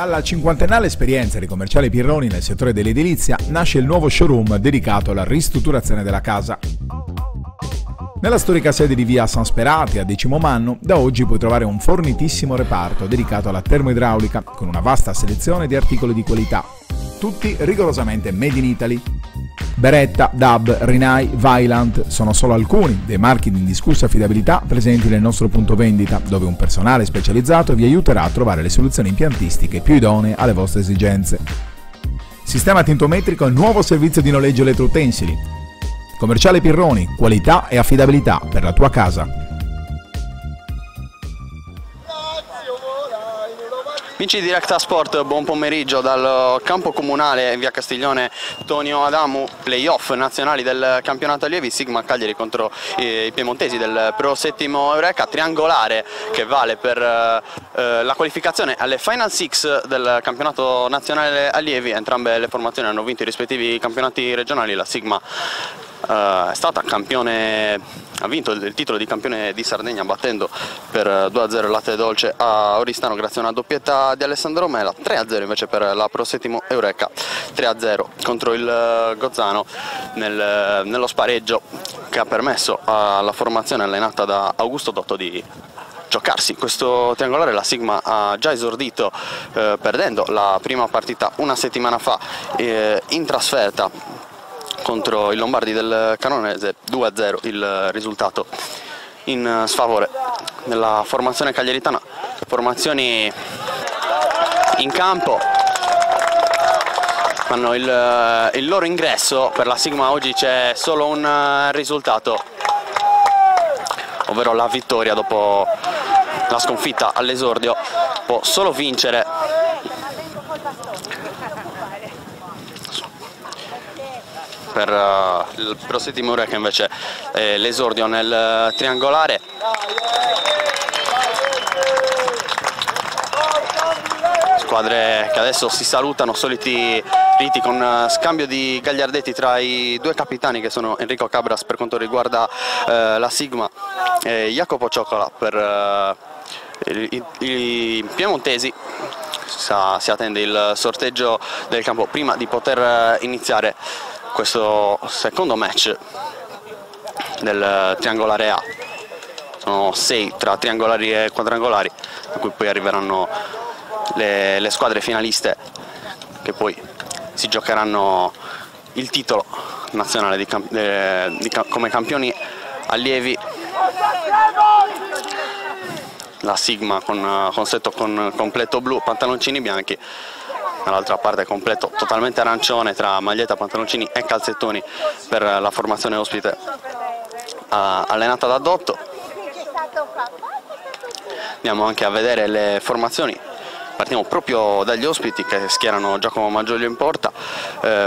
Dalla cinquantennale esperienza di Commerciale Pirroni nel settore dell'edilizia nasce il nuovo showroom dedicato alla ristrutturazione della casa. Nella storica sede di via San Sperati a Decimo Manno, da oggi puoi trovare un fornitissimo reparto dedicato alla termoidraulica con una vasta selezione di articoli di qualità, tutti rigorosamente made in Italy. Beretta, DAB, Rinnai, Vaillant sono solo alcuni dei marchi di indiscussa affidabilità presenti nel nostro punto vendita, dove un personale specializzato vi aiuterà a trovare le soluzioni impiantistiche più idonee alle vostre esigenze. Sistema tintometrico e nuovo servizio di noleggio elettroutensili. Commerciale Pirroni, qualità e affidabilità per la tua casa. Amici di Directa Sport, buon pomeriggio dal campo comunale in via Castiglione Tonio Adamu, playoff nazionali del campionato allievi Sigma Cagliari contro i piemontesi del Pro Settimo Eureka, triangolare che vale per la qualificazione alle Final Six del campionato nazionale allievi. Entrambe le formazioni hanno vinto i rispettivi campionati regionali. La Sigma è stata campione, ha vinto il titolo di campione di Sardegna battendo per 2-0 il Latte Dolce a Oristano grazie a una doppietta di Alessandro Mela. 3-0 invece per la Pro Settimo Eureka, 3-0 contro il Gozzano nello spareggio che ha permesso alla formazione allenata da Augusto Dotto di giocarsi questo triangolare. La Sigma ha già esordito perdendo la prima partita una settimana fa in trasferta contro i Lombardi del Canonese, 2-0 il risultato in sfavore della formazione cagliaritana. Formazioni in campo fanno il loro ingresso. Per la Sigma oggi c'è solo un risultato, ovvero la vittoria dopo la sconfitta all'esordio. Può solo vincere per il Pro Settimo Eureka invece l'esordio nel triangolare. Squadre che adesso si salutano, soliti riti con scambio di gagliardetti tra i due capitani che sono Enrico Cabras per quanto riguarda la Sigma e Jacopo Cioccola per i piemontesi. Si attende il sorteggio del campo prima di poter iniziare questo secondo match del triangolare A. Sono 6 tra triangolari e quadrangolari, a cui poi arriveranno le squadre finaliste che poi si giocheranno il titolo nazionale come campioni allievi. La Sigma con setto con completo blu, pantaloncini bianchi, dall'altra parte completo totalmente arancione tra maglietta, pantaloncini e calzettoni per la formazione ospite allenata da Dotto. Andiamo anche a vedere le formazioni. Partiamo proprio dagli ospiti che schierano Giacomo Maggioglio in porta,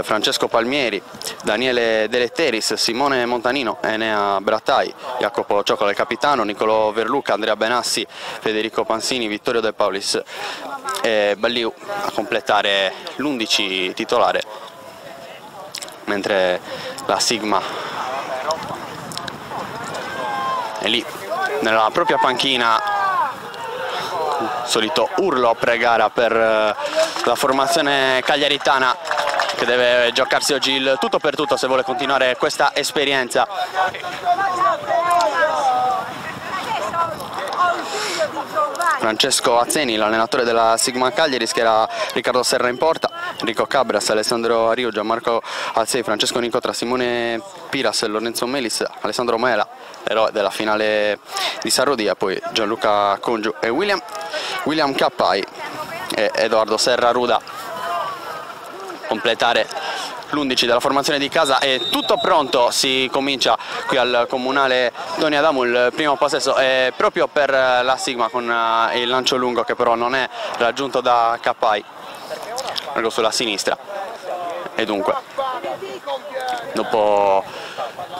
Francesco Palmieri, Daniele Deletteris, Simone Montanino, Enea Brattai, Jacopo Cioccola il capitano, Nicolò Verluca, Andrea Benassi, Federico Pansini, Vittorio De Paulis e Balliu a completare l'11 titolare, mentre la Sigma è lì nella propria panchina. Solito urlo a pre-gara per la formazione cagliaritana che deve giocarsi oggi il tutto per tutto se vuole continuare questa esperienza. Francesco Azzeni, l'allenatore della Sigma Cagliari, schiera Riccardo Serra in porta, Enrico Cabras, Alessandro Ario, Gianmarco Alzei, Francesco Nicotra, Simone Piras, Lorenzo Melis, Alessandro Mela, eroe della finale di Sarodia, poi Gianluca Congiu e William Cappai e Edoardo Serra Ruda. Completare l'11 della formazione di casa è tutto pronto, si comincia qui al comunale Tonio Adamu. Il primo possesso è proprio per la Sigma con il lancio lungo che però non è raggiunto da Cappai, largo sulla sinistra, e dunque dopo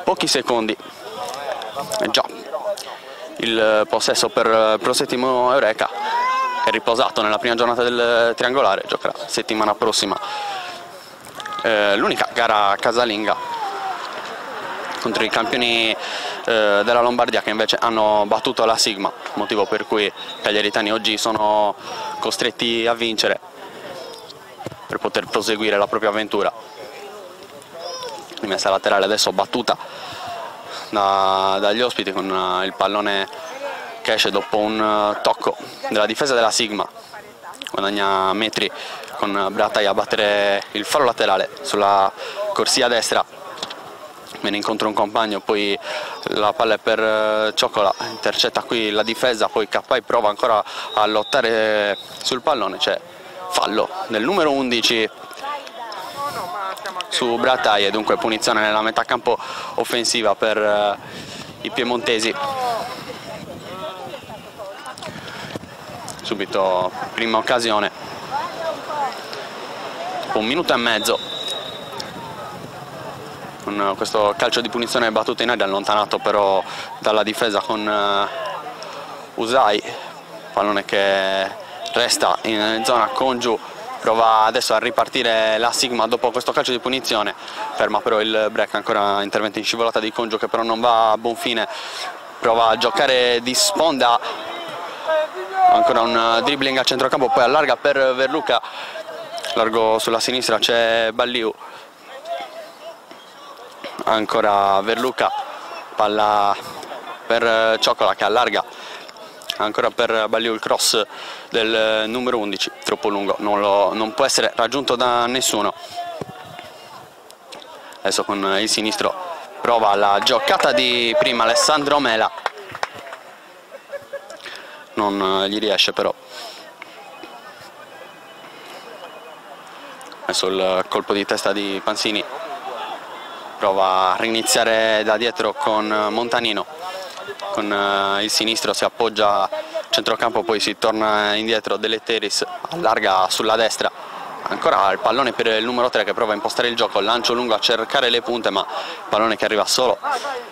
pochi secondi è già il possesso per Pro Settimo Eureka. È riposato nella prima giornata del triangolare, giocherà settimana prossima l'unica gara casalinga contro i campioni della Lombardia, che invece hanno battuto la Sigma, motivo per cui i cagliaritani oggi sono costretti a vincere per poter proseguire la propria avventura. Rimessa laterale adesso battuta dagli ospiti, con il pallone che esce dopo un tocco della difesa della Sigma. Guadagna metri con Brataglia a battere il fallo laterale sulla corsia destra. Viene incontro un compagno, poi la palla è per Cioccola, intercetta qui la difesa, poi Cappai prova ancora a lottare sul pallone, c'è fallo del numero 11 su Brataglia, dunque punizione nella metà campo offensiva per i piemontesi. Subito prima occasione, dopo 1 minuto e mezzo, con questo calcio di punizione battuto in aria, allontanato però dalla difesa con Usai, pallone che resta in zona. Congiu prova adesso a ripartire la Sigma dopo questo calcio di punizione, ferma però il break, ancora intervento in scivolata di Congiu che però non va a buon fine, prova a giocare di sponda, ancora un dribbling a centrocampo, poi allarga per Verluca, largo sulla sinistra c'è Balliu, ancora Verluca, palla per Cioccola che allarga, ancora per Balliu il cross del numero 11, troppo lungo, non può essere raggiunto da nessuno. Adesso con il sinistro prova la giocata di prima Alessandro Mela, non gli riesce però. Adesso il colpo di testa di Panzini, prova a riniziare da dietro con Montanino, con il sinistro si appoggia a centrocampo, poi si torna indietro, Deletteris allarga sulla destra, ancora il pallone per il numero 3 che prova a impostare il gioco, lancio lungo a cercare le punte, ma pallone che arriva solo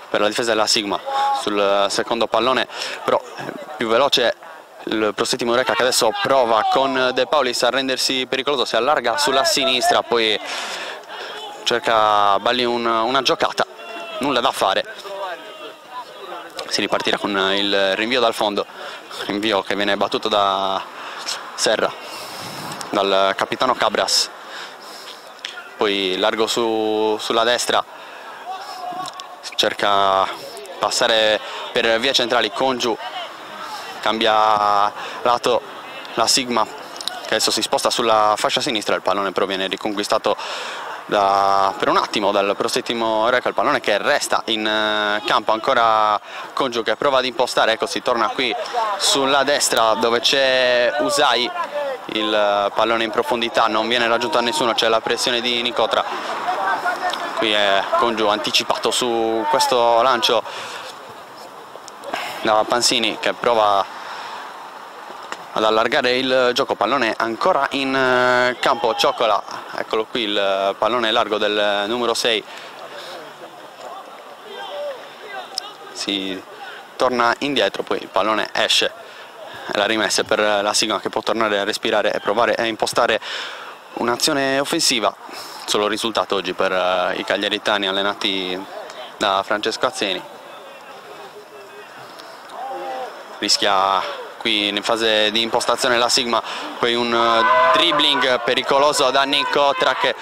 per la difesa della Sigma. Sul secondo pallone però più veloce il Prosettimo Eureka, che adesso prova con De Paulis a rendersi pericoloso, si allarga sulla sinistra, poi cerca Balli una giocata, nulla da fare, si ripartirà con il rinvio dal fondo, rinvio che viene battuto da Serra, dal capitano Cabras, poi largo sulla destra, cerca passare per vie centrali, Congiu cambia lato la Sigma che adesso si sposta sulla fascia sinistra, il pallone però viene riconquistato per un attimo dal Prosettimo Eureka, il pallone che resta in campo, ancora Congiu che prova ad impostare, ecco si torna qui sulla destra dove c'è Usai, il pallone in profondità non viene raggiunto da nessuno, c'è la pressione di Nicotra, qui è Congiu anticipato su questo lancio da Panzini che prova ad allargare il gioco, pallone ancora in campo, Cioccola, eccolo qui il pallone largo del numero 6, si torna indietro, poi il pallone esce, la rimessa per la Sigma che può tornare a respirare e provare a impostare un'azione offensiva. Solo risultato oggi per i cagliaritani allenati da Francesco Azzeni. Rischia qui in fase di impostazione la Sigma, poi un dribbling pericoloso da Nicotra che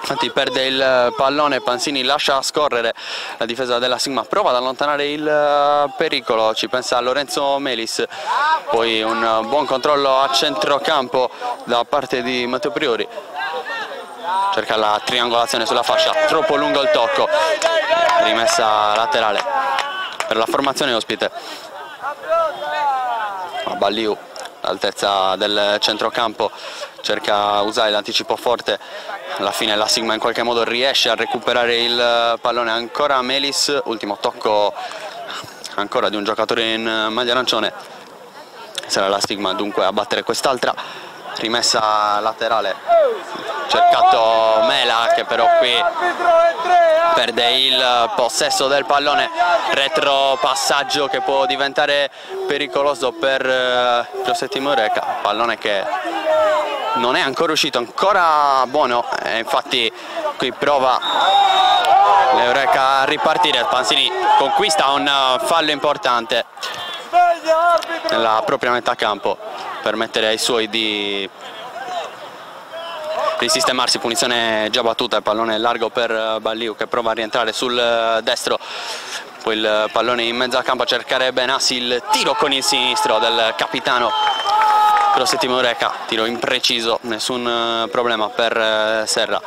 infatti perde il pallone, Panzini lascia scorrere la difesa della Sigma, prova ad allontanare il pericolo, ci pensa Lorenzo Melis, poi un buon controllo a centrocampo da parte di Matteo Priori, cerca la triangolazione sulla fascia, troppo lungo il tocco, rimessa laterale per la formazione ospite. Balliu all'altezza del centrocampo cerca Usai l'anticipo forte, alla fine la Sigma in qualche modo riesce a recuperare il pallone, ancora Melis, ultimo tocco ancora di un giocatore in maglia arancione, sarà la Sigma dunque a battere quest'altra rimessa laterale, cercato Mela che però qui perde il possesso del pallone, retropassaggio che può diventare pericoloso per il Prosettimo Eureka, pallone che non è ancora uscito, ancora buono, infatti qui prova l'Eureka a ripartire, Panzini conquista un fallo importante nella propria metà campo per permettere ai suoi di risistemarsi, punizione già battuta, il pallone largo per Balliu che prova a rientrare sul destro, poi il pallone in mezzo al campo a cercare Benassi, il tiro con il sinistro del capitano Prossettimo Eureka, tiro impreciso, nessun problema per Serra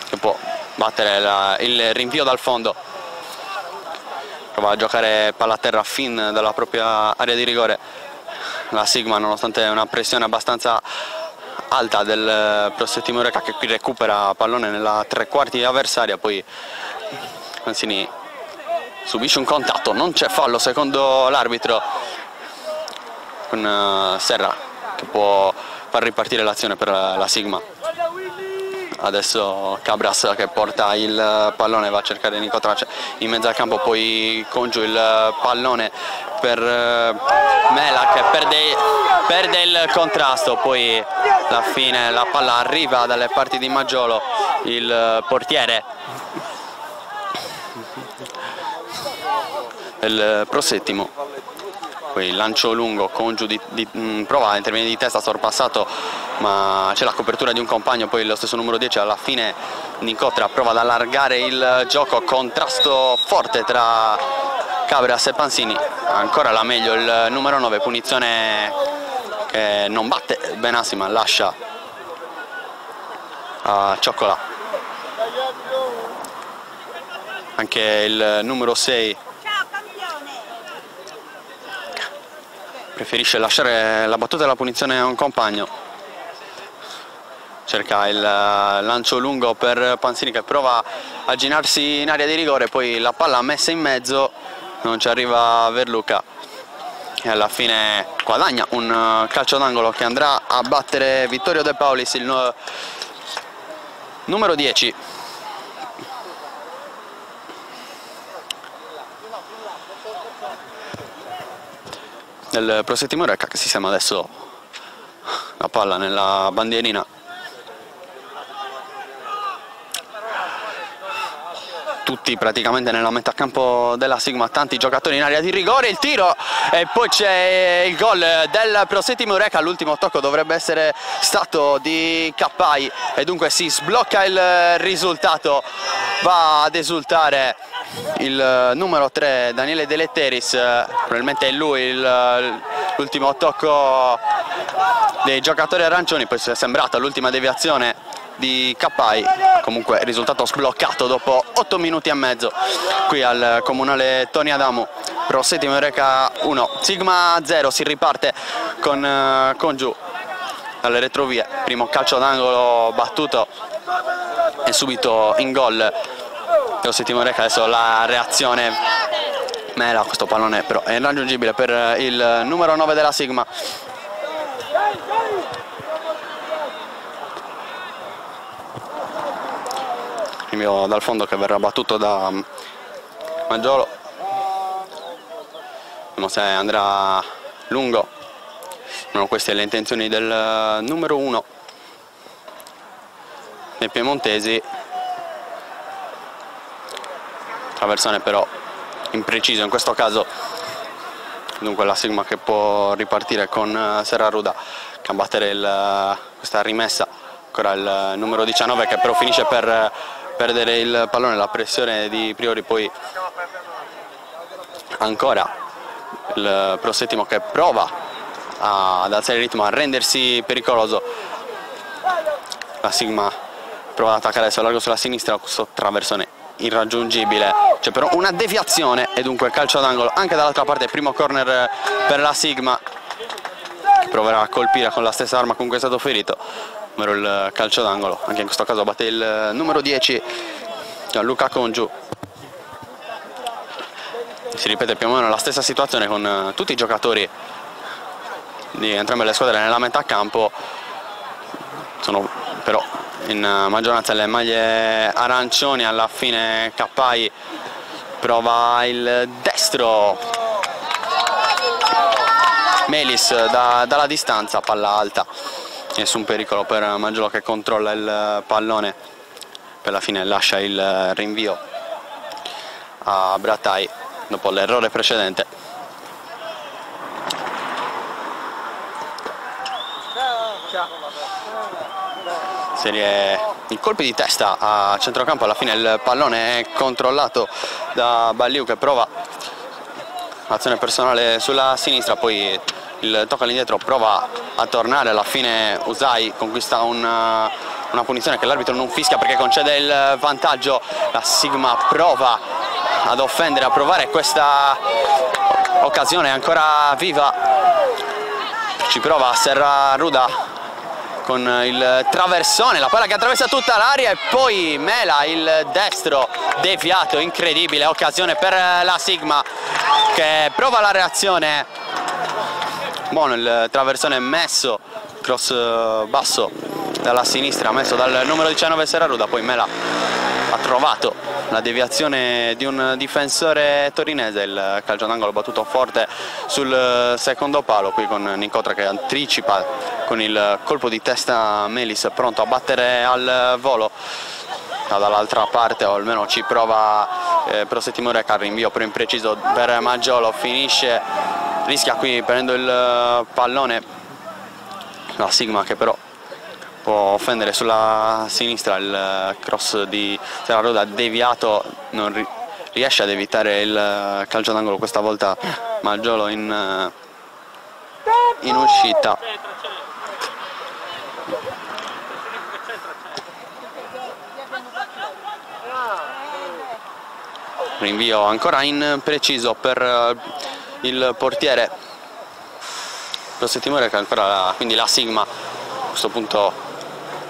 che può battere il rinvio dal fondo, prova a giocare palla a terra fin dalla propria area di rigore. La Sigma, nonostante una pressione abbastanza alta del Prossettimo Eureka, che qui recupera pallone nella tre quarti avversaria, poi Mancini subisce un contatto, non c'è fallo secondo l'arbitro, con Serra che può far ripartire l'azione per la Sigma. Adesso Cabras che porta il pallone, va a cercare Nico Trace in mezzo al campo, poi con giù il pallone per Mela che perde il contrasto, poi alla fine la palla arriva dalle parti di Maggiolo, il portiere del Prossettimo, poi lancio lungo, Congiu prova a intervenire di testa, sorpassato, ma c'è la copertura di un compagno, poi lo stesso numero 10 alla fine Nicotra prova ad allargare il gioco, contrasto forte tra Cabras e Pansini, ancora la meglio il numero 9, punizione che non batte Benassi ma lascia a Cioccola. Anche il numero 6 preferisce lasciare la battuta e la punizione a un compagno, cerca il lancio lungo per Pansini che prova a girarsi in area di rigore, poi la palla messa in mezzo, non ci arriva Verluca e alla fine guadagna un calcio d'angolo che andrà a battere Vittorio De Paulis, il numero 10. Del Prossettimo Eureka che sistema adesso la palla nella bandierina. Tutti praticamente nella metà campo della Sigma, tanti giocatori in area di rigore, il tiro e poi c'è il gol del Prossettimo Eureka. L'ultimo tocco dovrebbe essere stato di Cappai e dunque si sblocca il risultato, va ad esultare il numero 3 Daniele De Letteris, probabilmente è lui l'ultimo tocco dei giocatori arancioni, poi è sembrata l'ultima deviazione di Cappai, comunque risultato sbloccato dopo 8 minuti e mezzo qui al comunale Toni Adamu. Prossettimo Eureka 1, Sigma 0, si riparte con Congiu dalle retrovie, primo calcio d'angolo battuto e subito in gol Prossettimo Eureka. Adesso la reazione Mela, questo pallone però è irraggiungibile per il numero 9 della Sigma. Rinvio dal fondo che verrà battuto da Maggiolo, vediamo se andrà lungo. No, queste le intenzioni del numero 1 dei piemontesi, traversone però impreciso in questo caso, dunque la Sigma che può ripartire con Serraruda che a battere questa rimessa, ancora il numero 19 che però finisce per perdere il pallone, la pressione di Priori, poi ancora il Prossettimo che prova ad alzare il ritmo, a rendersi pericoloso. La Sigma prova ad attaccare adesso largo sulla sinistra, questo traversone irraggiungibile, c'è però una deviazione e dunque calcio d'angolo anche dall'altra parte, primo corner per la Sigma che proverà a colpire con la stessa arma con cui è stato ferito, ovvero il calcio d'angolo. Anche in questo caso batte il numero 10 Gianluca Congiu. Si ripete più o meno la stessa situazione con tutti i giocatori di entrambe le squadre nella metà campo, sono però in maggioranza le maglie arancioni. Alla fine Cappai prova il destro, Melis dalla distanza, palla alta, nessun pericolo per Maggiolo che controlla il pallone, per la fine lascia il rinvio a Brattai dopo l'errore precedente. serie di colpi di testa a centrocampo. Alla fine il pallone è controllato da Balliu, che prova azione personale sulla sinistra, poi il tocco all'indietro, prova a tornare. Alla fine Usai conquista una punizione che l'arbitro non fischia perché concede il vantaggio. La Sigma prova ad offendere, a provare questa occasione ancora viva. Ci prova Serraruda con il traversone, la palla che attraversa tutta l'area e poi Mela, il destro deviato, incredibile occasione per la Sigma che prova la reazione. Buono il traversone messo, cross basso dalla sinistra messo dal numero 19 Serraruda, poi Mela ha trovato la deviazione di un difensore torinese, il calcio d'angolo battuto forte sul secondo palo, qui con Nicotra che anticipa con il colpo di testa Melis, pronto a battere al volo. Dall'altra parte, o almeno ci prova Prosettimo Reca, rinvio però impreciso per Maggiolo, finisce, rischia qui prendendo il pallone la Sigma, che però può offendere sulla sinistra. Il cross di Serraruda deviato, non riesce ad evitare il calcio d'angolo, questa volta Maggiolo in uscita. Rinvio ancora impreciso per il portiere Prosettimo Reca, ancora quindi la Sigma a questo punto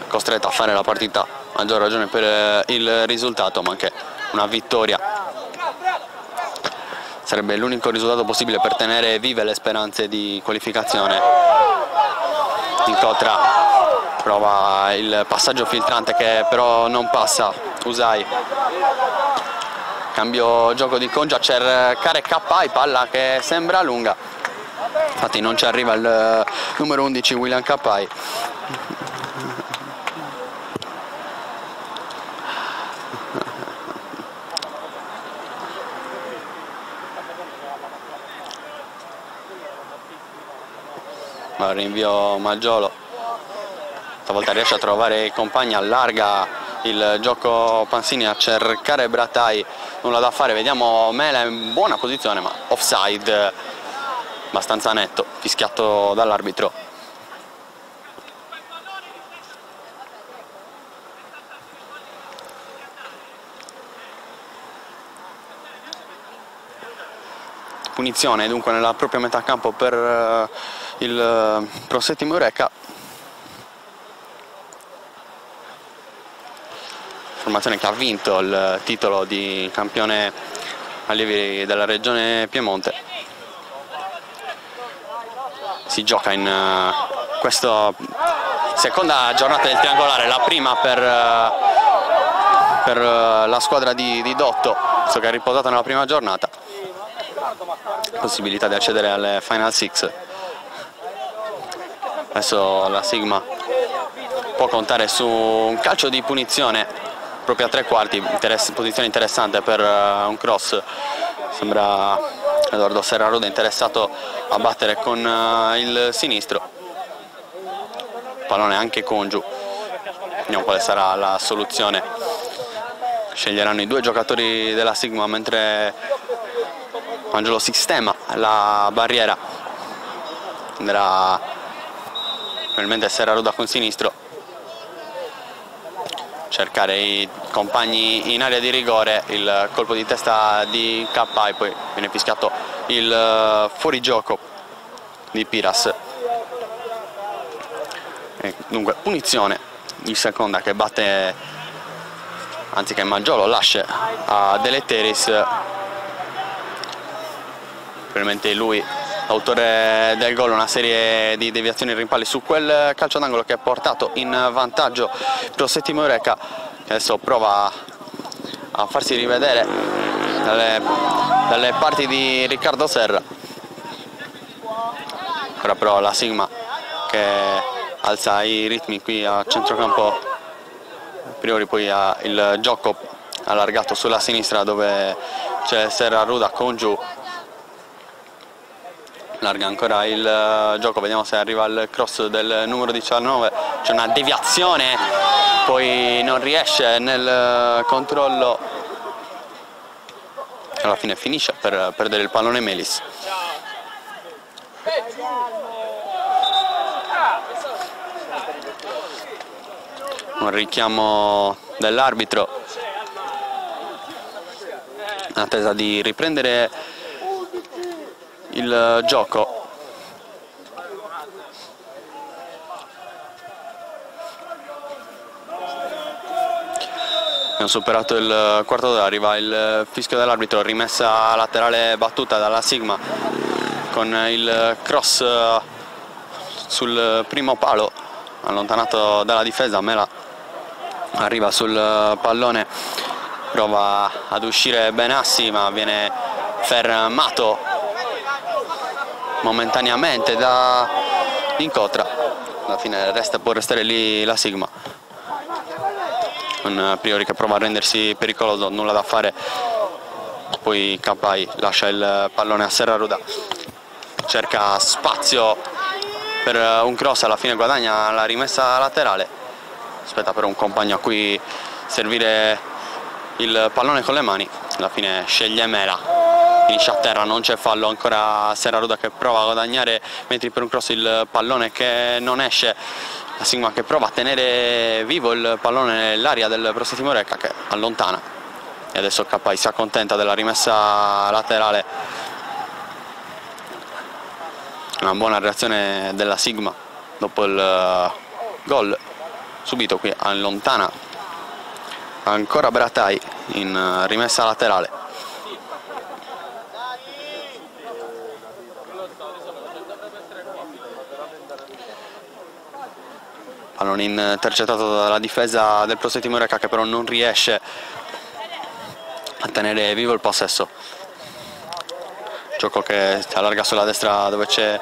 costretta a fare la partita, maggior ragione per il risultato, ma anche una vittoria sarebbe l'unico risultato possibile per tenere vive le speranze di qualificazione. Incotra prova il passaggio filtrante che però non passa. Usai, cambio gioco di Congia, cercare Kappai, palla che sembra lunga, infatti non ci arriva il numero 11 William Kappai. Rinvio Maggiolo, stavolta riesce a trovare i compagni, allarga il gioco Pansini a cercare Brattai, nulla da fare. Vediamo Mela in buona posizione ma offside abbastanza netto, fischiato dall'arbitro. Punizione dunque nella propria metà campo per il Prosettimo Reca. Formazione che ha vinto il titolo di campione allievi della regione Piemonte. Si gioca in questa seconda giornata del triangolare, la prima per la squadra di Dotto, visto che ha riposato nella prima giornata. Possibilità di accedere alle Final Six. Adesso la Sigma può contare su un calcio di punizione proprio a tre quarti, posizione interessante per un cross. Sembra Edoardo Serraruda interessato a battere con il sinistro. Pallone anche Congiu. Vediamo quale sarà la soluzione. Sceglieranno i due giocatori della Sigma mentre Angelo sistema la barriera. Andrà probabilmente Serraruda con sinistro, cercare i compagni in area di rigore. Il colpo di testa di Kappai, poi viene fischiato il fuorigioco di Piras. E dunque punizione in seconda che batte, anziché Maggiolo, lascia a Deletteris. Probabilmente lui autore del gol, una serie di deviazioni e rimpalli su quel calcio d'angolo che ha portato in vantaggio Prosettimo Reca, che adesso prova a farsi rivedere dalle parti di Riccardo Serra. Ora però la Sigma che alza i ritmi qui a centrocampo. A priori poi ha il gioco allargato sulla sinistra dove c'è Serraruda, Congiu. Larga ancora il gioco, vediamo se arriva il cross del numero 19, c'è una deviazione, poi non riesce nel controllo, alla fine finisce per perdere il pallone Melis. Un richiamo dell'arbitro in attesa di riprendere il gioco. Abbiamo superato il quarto d'ora, arriva il fischio dell'arbitro, rimessa laterale battuta dalla Sigma con il cross sul primo palo allontanato dalla difesa. Mela arriva sul pallone, prova ad uscire Benassi ma viene fermato momentaneamente da Incotra. Alla fine può restare lì la Sigma. Un Priori che prova a rendersi pericoloso, nulla da fare, poi Capai lascia il pallone a Serraruda, cerca spazio per un cross, alla fine guadagna la rimessa laterale, aspetta però un compagno a cui servire il pallone con le mani, alla fine sceglie Mela, finisce a terra, non c'è fallo, ancora Serraruda che prova a guadagnare metri per un cross, il pallone che non esce, la Sigma che prova a tenere vivo il pallone nell'area del Prosetti Morecca che allontana, e adesso Capai si accontenta della rimessa laterale. Una buona reazione della Sigma dopo il gol subito, qui allontana ancora Bratai in rimessa laterale. Pallone intercettato dalla difesa del Prosetti Morecca che però non riesce a tenere vivo il possesso. Gioco che si allarga sulla destra dove c'è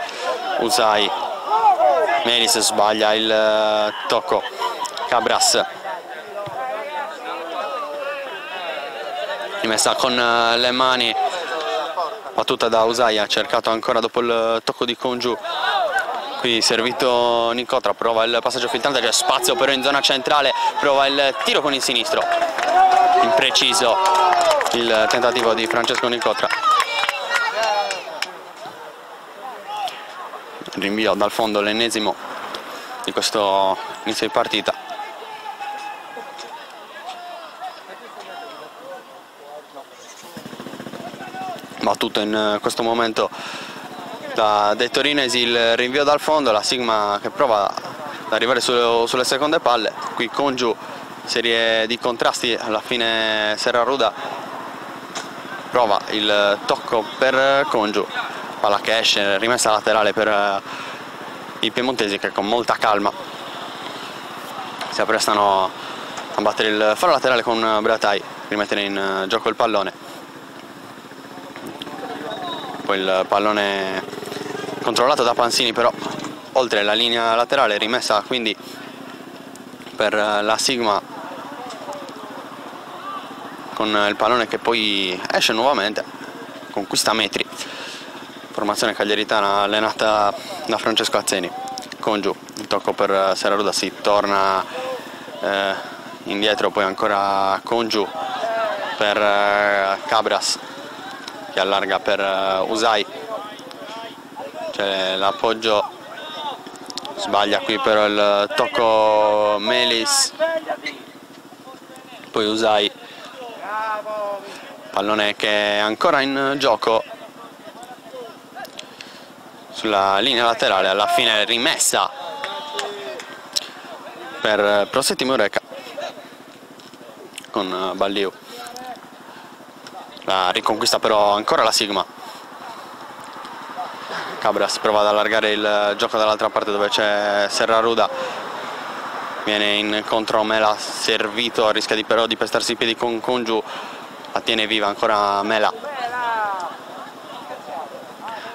Usai. Melis sbaglia il tocco. Cabras. Rimessa con le mani. Battuta da Usai, ha cercato ancora dopo il tocco di Congiù. Qui servito Nicotra, prova il passaggio filtrante, c'è spazio però in zona centrale, prova il tiro con il sinistro. Impreciso il tentativo di Francesco Nicotra. Rinvio dal fondo, l'ennesimo di questo inizio di partita. Battuto in questo momento dai torinesi, il rinvio dal fondo, la Sigma che prova ad arrivare sulle seconde palle. Qui Congiù, serie di contrasti, alla fine Serraruda prova il tocco per Congiù, palla che esce, rimessa laterale per i piemontesi che con molta calma si apprestano a battere il fallo laterale con Bratai, rimettere in gioco il pallone. Poi il pallone controllato da Pansini però oltre la linea laterale, rimessa quindi per la Sigma con il pallone che poi esce nuovamente, conquista metri. Formazione cagliaritana allenata da Francesco Azzeni. Congiù, il tocco per Serraruda, si torna indietro, poi ancora Congiù per Cabras che allarga per Usai. C'è l'appoggio, sbaglia qui però il tocco Melis, poi Usai, pallone che è ancora in gioco sulla linea laterale, alla fine rimessa per Prosetti Morecca con Balliu. La riconquista però ancora la Sigma. Cabras prova ad allargare il gioco dall'altra parte dove c'è Serraruda, viene incontro Mela, servito, rischia però di pestarsi i piedi con Congiù, la tiene viva ancora Mela.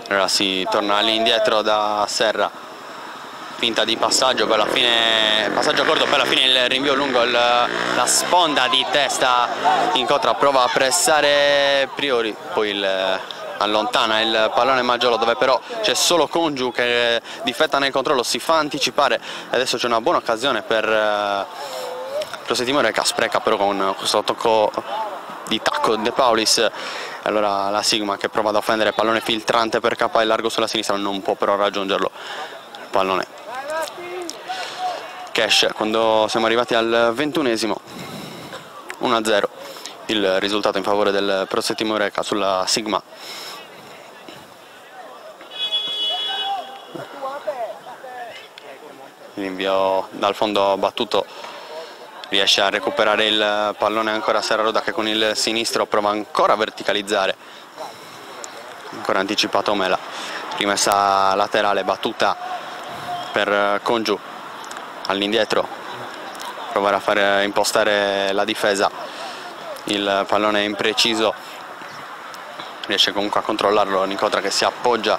Allora si torna lì indietro da Serra, finta di passaggio, per la fine passaggio corto, per la fine il rinvio lungo, la sponda di testa Incotra, prova a pressare Priori, poi il allontana il pallone Maggiolo, dove però c'è solo Congiu che difetta nel controllo, si fa anticipare. Adesso c'è una buona occasione per Prosettimo Eureka, spreca però con questo tocco di tacco De Paulis. Allora la Sigma che prova ad offendere, pallone filtrante per K largo sulla sinistra, non può però raggiungerlo il pallone. Cash quando siamo arrivati al 21esimo, 1-0 il risultato in favore del Prosettimo Eureka sulla Sigma. L'invio dal fondo battuto, riesce a recuperare il pallone ancora Serraroda, che con il sinistro prova ancora a verticalizzare, ancora anticipato Mela, rimessa laterale battuta per Congiu, all'indietro provare a fare impostare la difesa, il pallone impreciso, riesce comunque a controllarlo Nicotra che si appoggia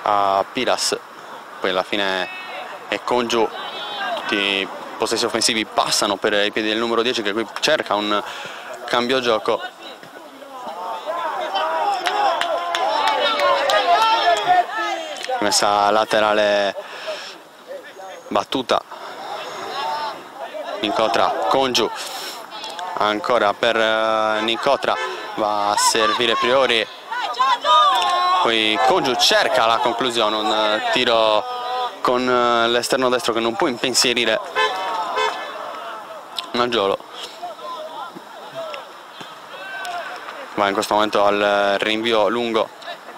a Piras, poi alla fine è Congiu. I possessi offensivi passano per i piedi del numero 10 che qui cerca un cambio gioco. Messa laterale battuta, Nicotra, Congiu ancora per Nicotra, va a servire Priori, poi Congiu cerca la conclusione, un tiro con l'esterno destro che non può impensierire Maggiolo. Va in questo momento al rinvio lungo,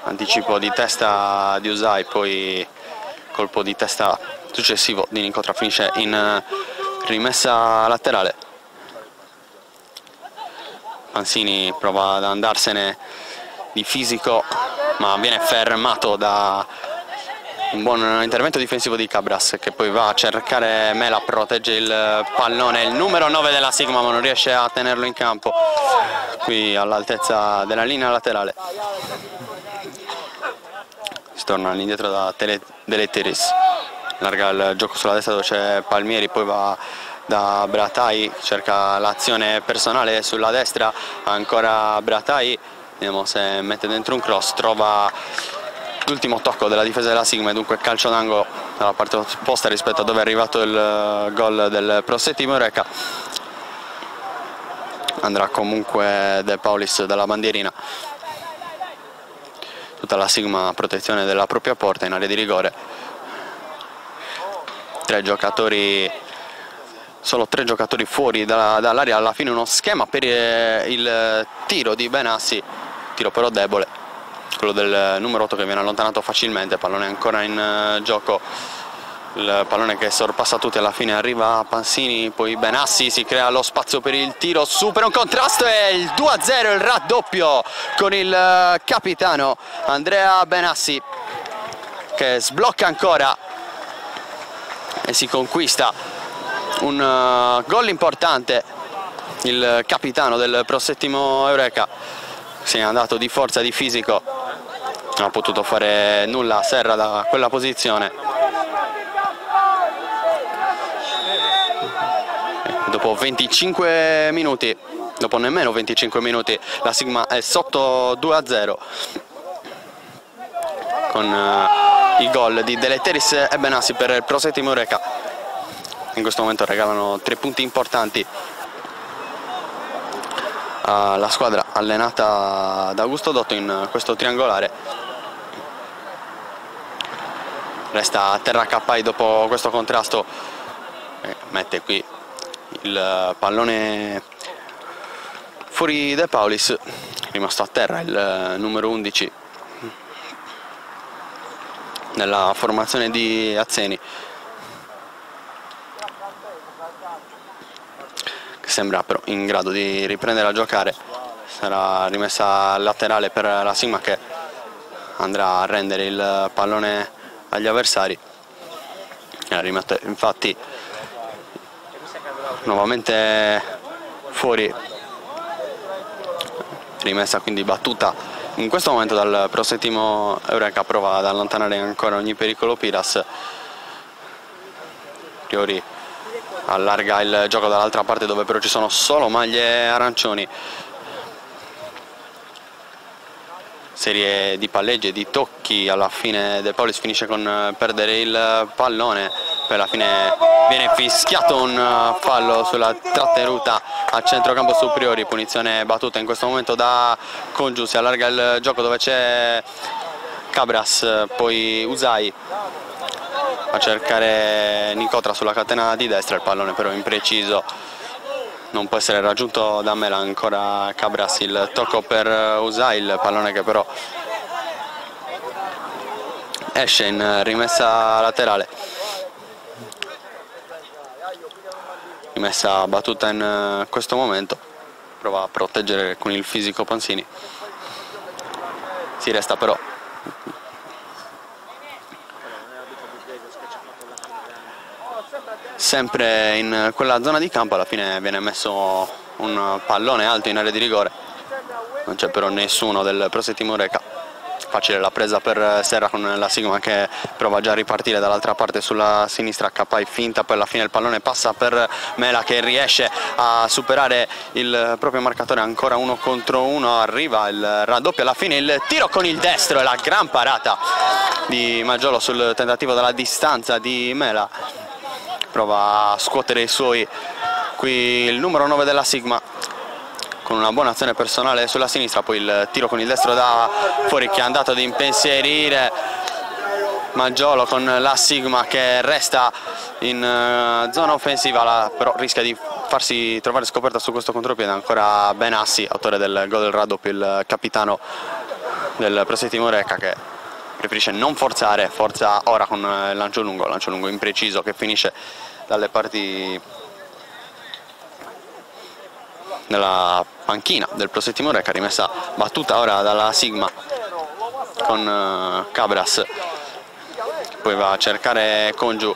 anticipo di testa di Usai, poi colpo di testa successivo di Nicotra, finisce in rimessa laterale. Pansini prova ad andarsene di fisico ma viene fermato da un buon intervento difensivo di Cabras, che poi va a cercare Mela, protegge il pallone, il numero 9 della Sigma, ma non riesce a tenerlo in campo qui all'altezza della linea laterale. Si torna all'indietro da Deletteris, larga il gioco sulla destra dove c'è Palmieri, poi va da Bratai, cerca l'azione personale sulla destra, ancora Bratai, vediamo se mette dentro un cross, trova l'ultimo tocco della difesa della Sigma e dunque calcio d'angolo dalla parte opposta rispetto a dove è arrivato il gol del Prosettimo Eureka. Andrà comunque De Paulis dalla bandierina, tutta la Sigma a protezione della propria porta in area di rigore. Solo tre giocatori fuori dall'area, alla fine uno schema per il tiro di Benassi, tiro però debole, quello del numero 8 che viene allontanato facilmente, pallone ancora in gioco, il pallone che sorpassa tutti, alla fine arriva a Pansini, poi Benassi, si crea lo spazio per il tiro, supera un contrasto e il 2-0, il raddoppio con il capitano Andrea Benassi che sblocca ancora e si conquista un gol importante. Il capitano del Prosettimo Eureka si è andato di forza, di fisico, non ha potuto fare nulla Serra da quella posizione. Dopo 25 minuti, dopo nemmeno 25 minuti, la Sigma è sotto 2-0 con il gol di Deletteris e Benassi per il Prosettimo Eureka. In questo momento regalano 3 punti importanti alla squadra allenata da Augusto Dotto in questo triangolare. Resta a terra Cappai dopo questo contrasto, mette qui il pallone fuori De Paulis, rimasto a terra il numero 11 nella formazione di Azzeni, che sembra però in grado di riprendere a giocare. Sarà rimessa laterale per la Sigma che andrà a rendere il pallone agli avversari. Rimette infatti nuovamente fuori, rimessa quindi battuta in questo momento dal Prosettimo Eureka, prova ad allontanare ancora ogni pericolo Piras. Priori allarga il gioco dall'altra parte dove però ci sono solo maglie arancioni. serie di palleggi e di tocchi. Alla fine De Paulis finisce con perdere il pallone, poi alla fine viene fischiato un fallo sulla trattenuta a centrocampo su Priori, punizione battuta in questo momento da Congiu. Si allarga il gioco dove c'è Cabras, poi Usai a cercare Nicotra sulla catena di destra, il pallone però impreciso, non può essere raggiunto da Mela. Ancora Cabras, il tocco per Usai, il pallone che però esce in rimessa laterale, rimessa battuta in questo momento, prova a proteggere con il fisico Pansini, si resta però sempre in quella zona di campo. Alla fine viene messo un pallone alto in area di rigore, non c'è però nessuno del Prosettimo Reca. Facile la presa per Serra con la Sigma che prova già a ripartire dall'altra parte sulla sinistra. Capai finta, poi alla fine il pallone passa per Mela che riesce a superare il proprio marcatore, ancora 1 contro 1, arriva il raddoppio, alla fine il tiro con il destro e la gran parata di Maggiolo sul tentativo dalla distanza di Mela. Prova a scuotere i suoi qui il numero 9 della Sigma con una buona azione personale sulla sinistra, poi il tiro con il destro da fuori che è andato ad impensierire Maggiolo con la Sigma che resta in zona offensiva, però rischia di farsi trovare scoperta su questo contropiede. Ancora Benassi, autore del gol del raddoppio, il capitano del Prosettimo Reca, che preferisce non forzare, forza ora con lancio lungo impreciso che finisce dalle parti della panchina del Prosettimo Reca, rimessa battuta ora dalla Sigma con Cabras, poi va a cercare Congiu,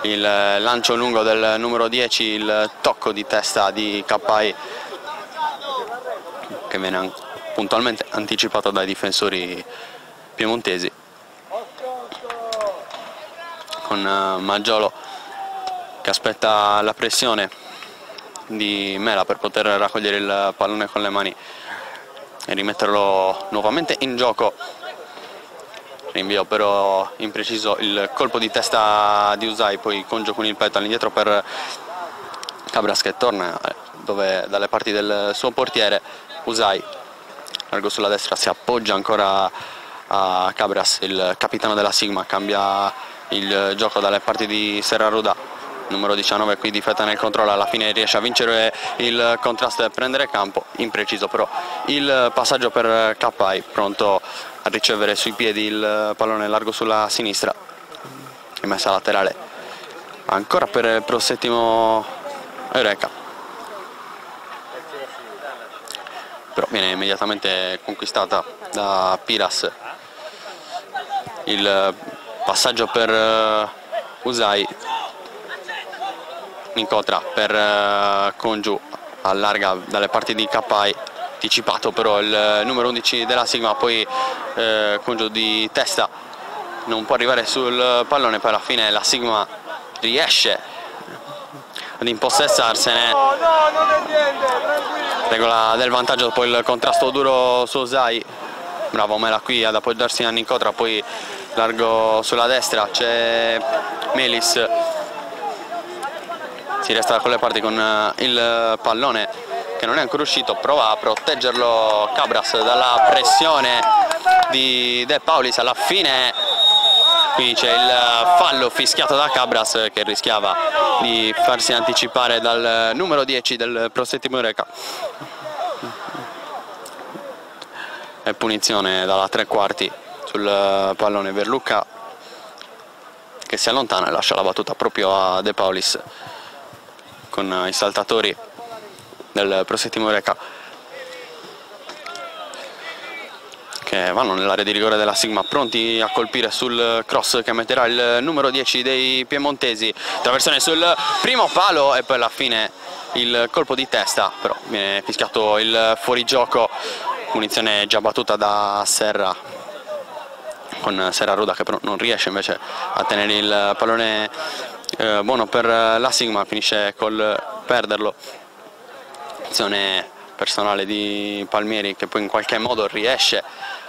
il lancio lungo del numero 10, il tocco di testa di Capai che viene puntualmente anticipato dai difensori piemontesi, con Maggiolo che aspetta la pressione di Mela per poter raccogliere il pallone con le mani e rimetterlo nuovamente in gioco. Rinvio però impreciso, il colpo di testa di Usai, poi Congiu con il petto all'indietro per Cabras che torna dalle parti del suo portiere. Usai largo sulla destra, si appoggia ancora a Cabras, il capitano della Sigma, cambia il gioco dalle parti di Serraruda, numero 19 qui difetta nel controllo, alla fine riesce a vincere il contrasto e prendere campo, impreciso però il passaggio per Capai, pronto a ricevere sui piedi il pallone largo sulla sinistra, rimessa laterale ancora per il Prosettimo Reca, però viene immediatamente conquistata da Piras. Il passaggio per Usai, Nicotra per Congiu, allarga dalle parti di Capai, anticipato però il numero 11 della Sigma, poi Congiu di testa non può arrivare sul pallone, poi alla fine la Sigma riesce ad impossessarsene, regola del vantaggio, poi il contrasto duro su Usai, bravo Mela qui ad appoggiarsi a Nicotra, poi largo sulla destra c'è Melis, si resta con le parti con il pallone che non è ancora uscito, prova a proteggerlo Cabras dalla pressione di De Paulis, alla fine qui c'è il fallo fischiato da Cabras che rischiava di farsi anticipare dal numero 10 del Prosettimo Reca, e punizione dalla 3/4 sul pallone. Verlucca che si allontana e lascia la battuta proprio a De Paulis con i saltatori del Prosettimo Reca che vanno nell'area di rigore della Sigma, pronti a colpire sul cross che metterà il numero 10 dei piemontesi. Traversone sul primo palo e poi alla fine il colpo di testa, però viene fischiato il fuorigioco, munizione già battuta da Serra, con Serraruda che però non riesce invece a tenere il pallone buono per la Sigma, finisce col perderlo. Azione personale di Palmieri che poi in qualche modo riesce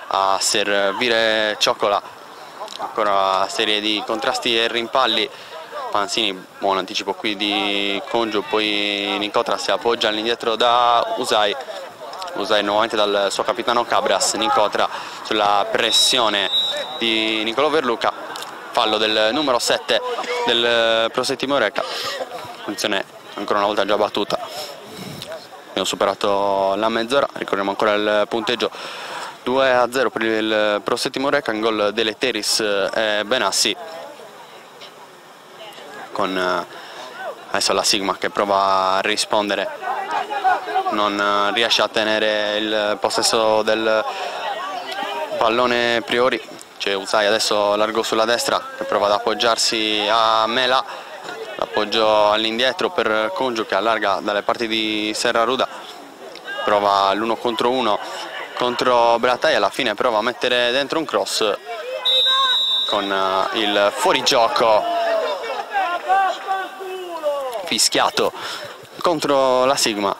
a servire Cioccola, ancora serie di contrasti e rimpalli. Panzini, buon anticipo qui di Congiu, poi Nincotra si appoggia all'indietro da Usai nuovamente dal suo capitano Cabras. Nincotra sulla pressione di Nicolò Verluca, fallo del numero 7 del Prosettimo Reca, posizione ancora una volta già battuta. Abbiamo superato la mezz'ora, ricordiamo ancora il punteggio 2-0 per il Prosettimo Reca, in gol delle Teris e Benassi, con adesso la Sigma che prova a rispondere, non riesce a tenere il possesso del pallone Priori. C'è Usai adesso largo sulla destra che prova ad appoggiarsi a Mela, l'appoggio all'indietro per Congiu che allarga dalle parti di Serraruda, prova l'1 contro 1 contro Bratai, alla fine prova a mettere dentro un cross con il fuorigioco fischiato contro la Sigma,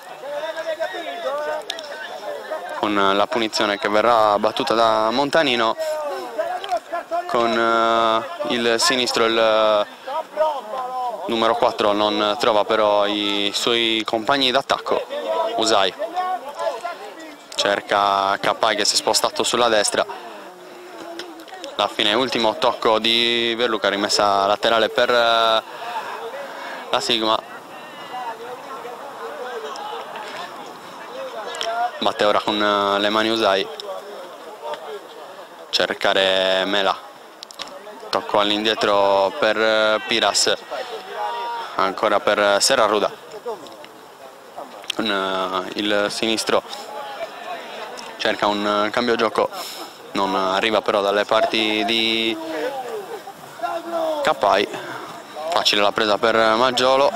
con la punizione che verrà battuta da Montanino. Con il sinistro il numero 4 non trova però i suoi compagni d'attacco. Usai cerca Capai che si è spostato sulla destra, alla fine ultimo tocco di Verluca, rimessa laterale per la Sigma. Batte ora con le mani Usai, cercare Mela, tocco all'indietro per Piras, ancora per Serraruda, con il sinistro cerca un cambio gioco, non arriva però dalle parti di Capai. Facile la presa per Maggiolo,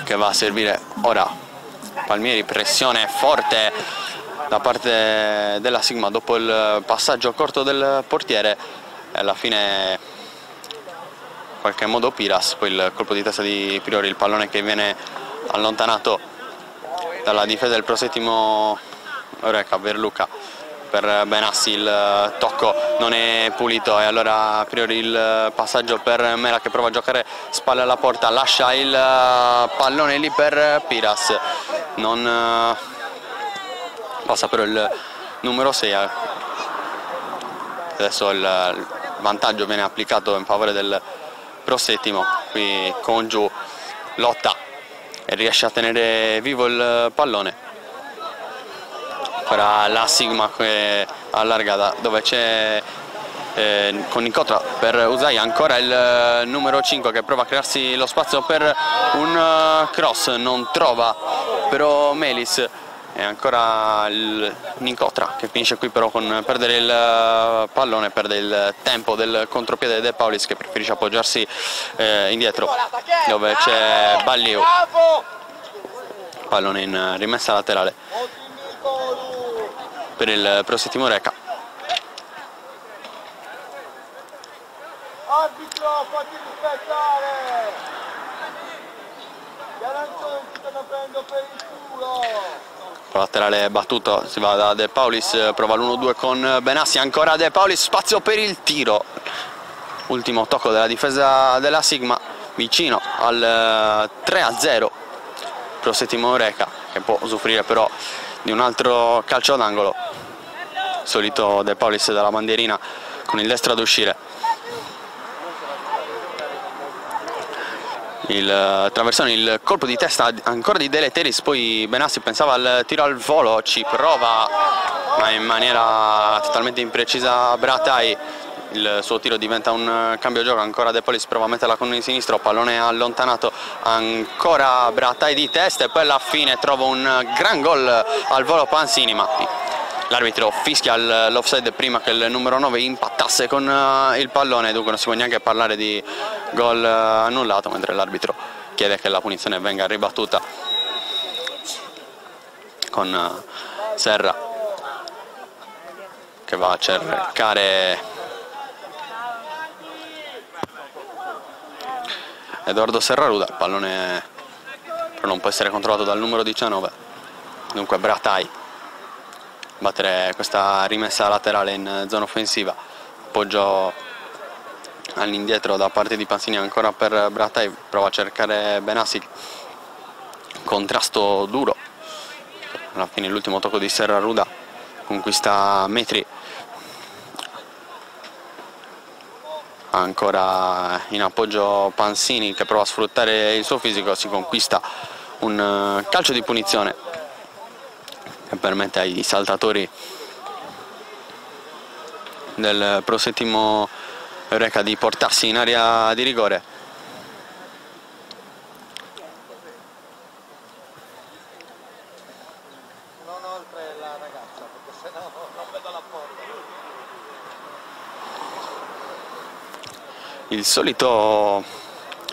che va a servire ora Palmieri, pressione forte da parte della Sigma dopo il passaggio corto del portiere e alla fine in qualche modo Piras, poi il colpo di testa di Priori, il pallone che viene allontanato dalla difesa del Prosettimo Reca. Verluca per Benassi, il tocco non è pulito e allora Priori il passaggio per Mela che prova a giocare spalle alla porta, lascia il pallone lì per Piras, non passa però il numero 6. Adesso il vantaggio viene applicato in favore del Prosettimo, qui Congiu lotta e riesce a tenere vivo il pallone. Ora la Sigma che allarga da dove c'è con Nincotra per Usai, ancora il numero 5 che prova a crearsi lo spazio per un cross, non trova però Melis, e ancora il Nincotra che finisce qui però con perdere il pallone, perde il tempo del contropiede De Paulis che preferisce appoggiarsi indietro dove c'è Balliu, pallone in rimessa laterale per il Prosettimo Reca. Arbitro, fatti rispettare! Gli arancioni si stanno prendendo per il culo! Laterale battuto, si va da De Paulis, prova l'1-2 con Benassi, ancora De Paulis, spazio per il tiro. Ultimo tocco della difesa della Sigma, vicino al 3-0. Prosettimo Reca che può usufruire però di un altro calcio d'angolo. Solito De Paulis dalla bandierina con il destro ad uscire. Il traversone, il colpo di testa ancora di De Teris, poi Benassi pensava al tiro al volo, ci prova ma in maniera totalmente imprecisa Bratai, il suo tiro diventa un cambio gioco, ancora De Paulis prova a metterla con il sinistro, pallone allontanato, ancora Bratai di testa e poi alla fine trova un gran gol al volo Panzini, ma l'arbitro fischia l'offside prima che il numero 9 impattasse con il pallone, dunque non si può neanche parlare di gol annullato, mentre l'arbitro chiede che la punizione venga ribattuta con Serra che va a cercare Edoardo Serraruda, il pallone però non può essere controllato dal numero 19. Dunque Bratai battere questa rimessa laterale in zona offensiva, appoggio all'indietro da parte di Pansini ancora per Bratai, prova a cercare Benassi, contrasto duro, alla fine l'ultimo tocco di Serraruda conquista metri, ancora in appoggio Pansini che prova a sfruttare il suo fisico, si conquista un calcio di punizione che permette ai saltatori del Prosettimo Eureka di portarsi in area di rigore. Non oltre la ragazza, perché sennò non vedo la porta. Il solito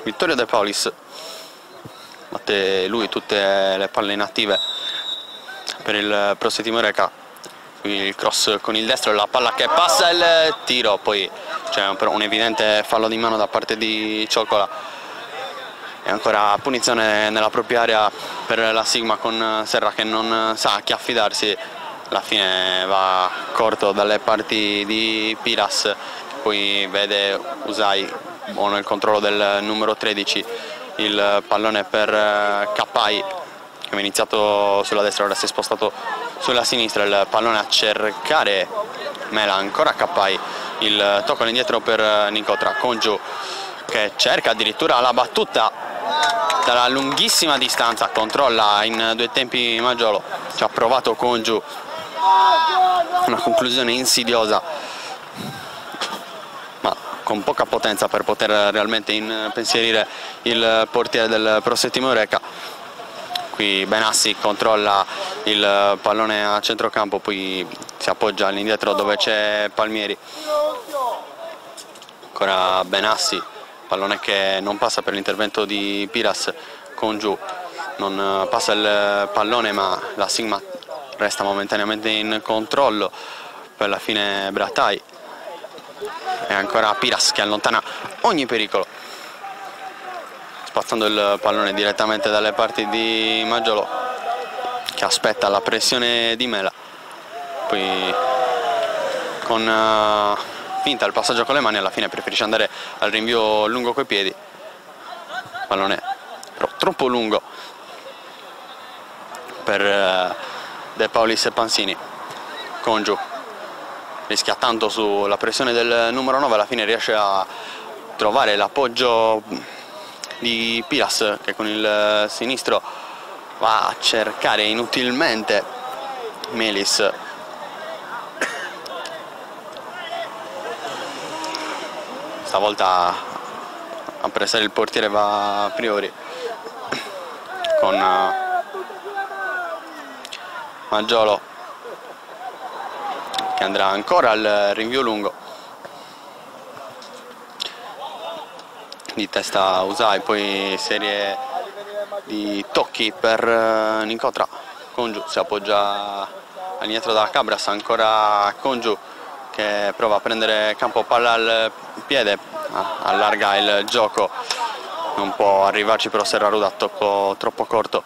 Vittorio De Paulis batte lui tutte le palle inattive per il Prosettimo Eureka. Qui il cross con il destro, la palla che passa, il tiro, poi c'è però un evidente fallo di mano da parte di Cioccola e ancora punizione nella propria area per la Sigma con Serra che non sa a chi affidarsi, alla fine va corto dalle parti di Piras, poi vede Usai, buono il controllo del numero 13, il pallone per Cappai che aveva iniziato sulla destra, ora si è spostato sulla sinistra, il pallone a cercare Mela, ancora Cappai, il tocco all'indietro per Nicotra, Congiu che cerca addirittura la battuta dalla lunghissima distanza, controlla in due tempi Maggiolo, ci ha provato Congiu, una conclusione insidiosa ma con poca potenza per poter realmente impensierire il portiere del Prosettimo Eureka. Qui Benassi controlla il pallone a centrocampo, poi si appoggia all'indietro dove c'è Palmieri, ancora Benassi, pallone che non passa per l'intervento di Piras, Congiu non passa il pallone ma la Sigma resta momentaneamente in controllo, poi alla fine Bratai e ancora Piras che allontana ogni pericolo, spazzando il pallone direttamente dalle parti di Maggiolo che aspetta la pressione di Mela, poi con finta il passaggio con le mani alla fine preferisce andare al rinvio lungo coi piedi, pallone però troppo lungo per De Paulis e Pansini. Congiu rischia tanto sulla pressione del numero 9, alla fine riesce a trovare l'appoggio di Piras che con il sinistro va a cercare inutilmente Melis, stavolta a pressare il portiere va Priori con Maggiolo che andrà ancora al rinvio lungo, di testa Usai, poi serie di tocchi per Nicotra, Congiu si appoggia all'indietro da Cabras, ancora Congiu che prova a prendere campo, palla al piede, allarga il gioco, non può arrivarci però Serraruda, tocco troppo corto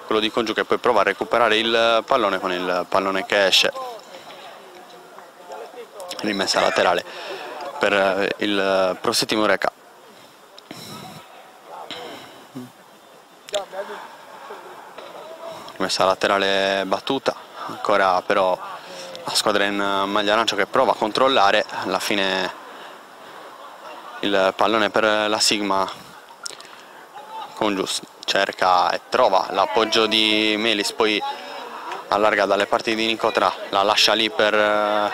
quello di Congiu che poi prova a recuperare il pallone con il pallone che esce, rimessa laterale per il Prosettimo Eureka. Rimessa laterale battuta, ancora però la squadra in maglia arancia che prova a controllare, alla fine il pallone per la Sigma, Congiu cerca e trova l'appoggio di Melis, poi allarga dalle parti di Nicotra, la lascia lì per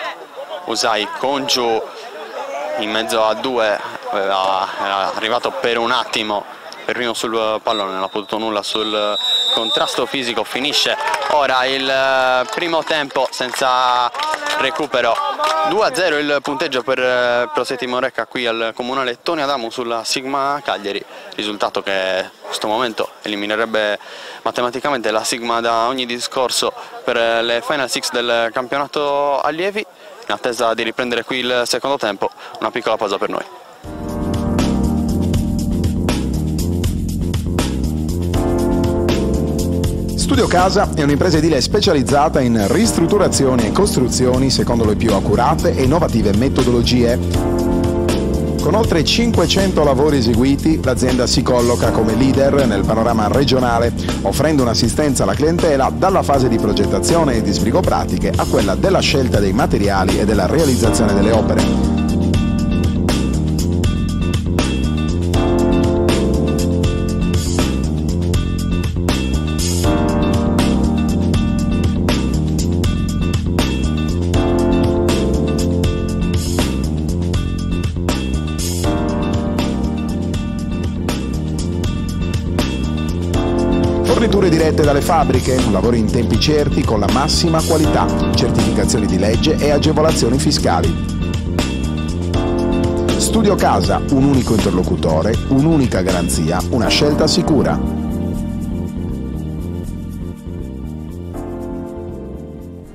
Usai, Congiu in mezzo a due, era arrivato per un attimo per primo sul pallone, non ha potuto nulla sul contrasto fisico, finisce ora il primo tempo senza recupero, 2-0 il punteggio per Prosettimo Eureka qui al comunale Tony Adamu sulla Sigma Cagliari, risultato che in questo momento eliminerebbe matematicamente la Sigma da ogni discorso per le Final Six del campionato allievi. In attesa di riprendere qui il secondo tempo, una piccola pausa per noi. Studio Casa è un'impresa edile specializzata in ristrutturazioni e costruzioni secondo le più accurate e innovative metodologie. Con oltre 500 lavori eseguiti, l'azienda si colloca come leader nel panorama regionale, offrendo un'assistenza alla clientela dalla fase di progettazione e di sbrigo pratiche a quella della scelta dei materiali e della realizzazione delle opere. Forniture dirette dalle fabbriche, lavori in tempi certi con la massima qualità, certificazioni di legge e agevolazioni fiscali. Studio Casa, un unico interlocutore, un'unica garanzia, una scelta sicura.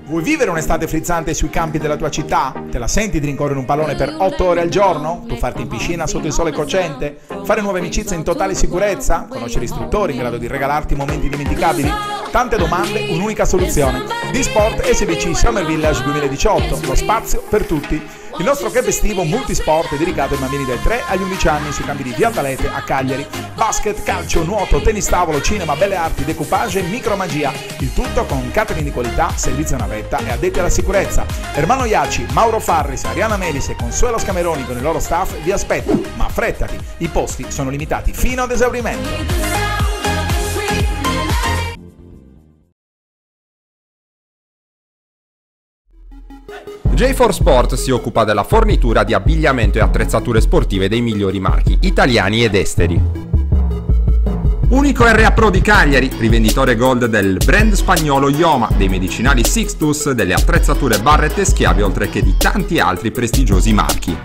Vuoi vivere un'estate frizzante sui campi della tua città? Te la senti di rincorrere un pallone per 8 ore al giorno? Tuffarti in piscina sotto il sole cocente? Fare nuove amicizie in totale sicurezza? Conoscere istruttori in grado di regalarti momenti indimenticabili? Tante domande, un'unica soluzione. D-Sport SBC Summer Village 2018, lo spazio per tutti. Il nostro camp estivo multisport è dedicato ai bambini dai 3 agli 11 anni sui campi di Via Talete a Cagliari. Basket, calcio, nuoto, tennis tavolo, cinema, belle arti, decoupage e micromagia. Il tutto con catering di qualità, servizio a navetta e addetti alla sicurezza. Ermano Iaci, Mauro Farris, Ariana Melis e Consuelo Scameroni con il loro staff vi aspettano, ma affrettati, i posti sono limitati fino ad esaurimento. J4 Sport si occupa della fornitura di abbigliamento e attrezzature sportive dei migliori marchi, italiani ed esteri. Unico RA Pro di Cagliari, rivenditore gold del brand spagnolo Ioma, dei medicinali Sixtus, delle attrezzature Barrett e Schiavi, oltre che di tanti altri prestigiosi marchi.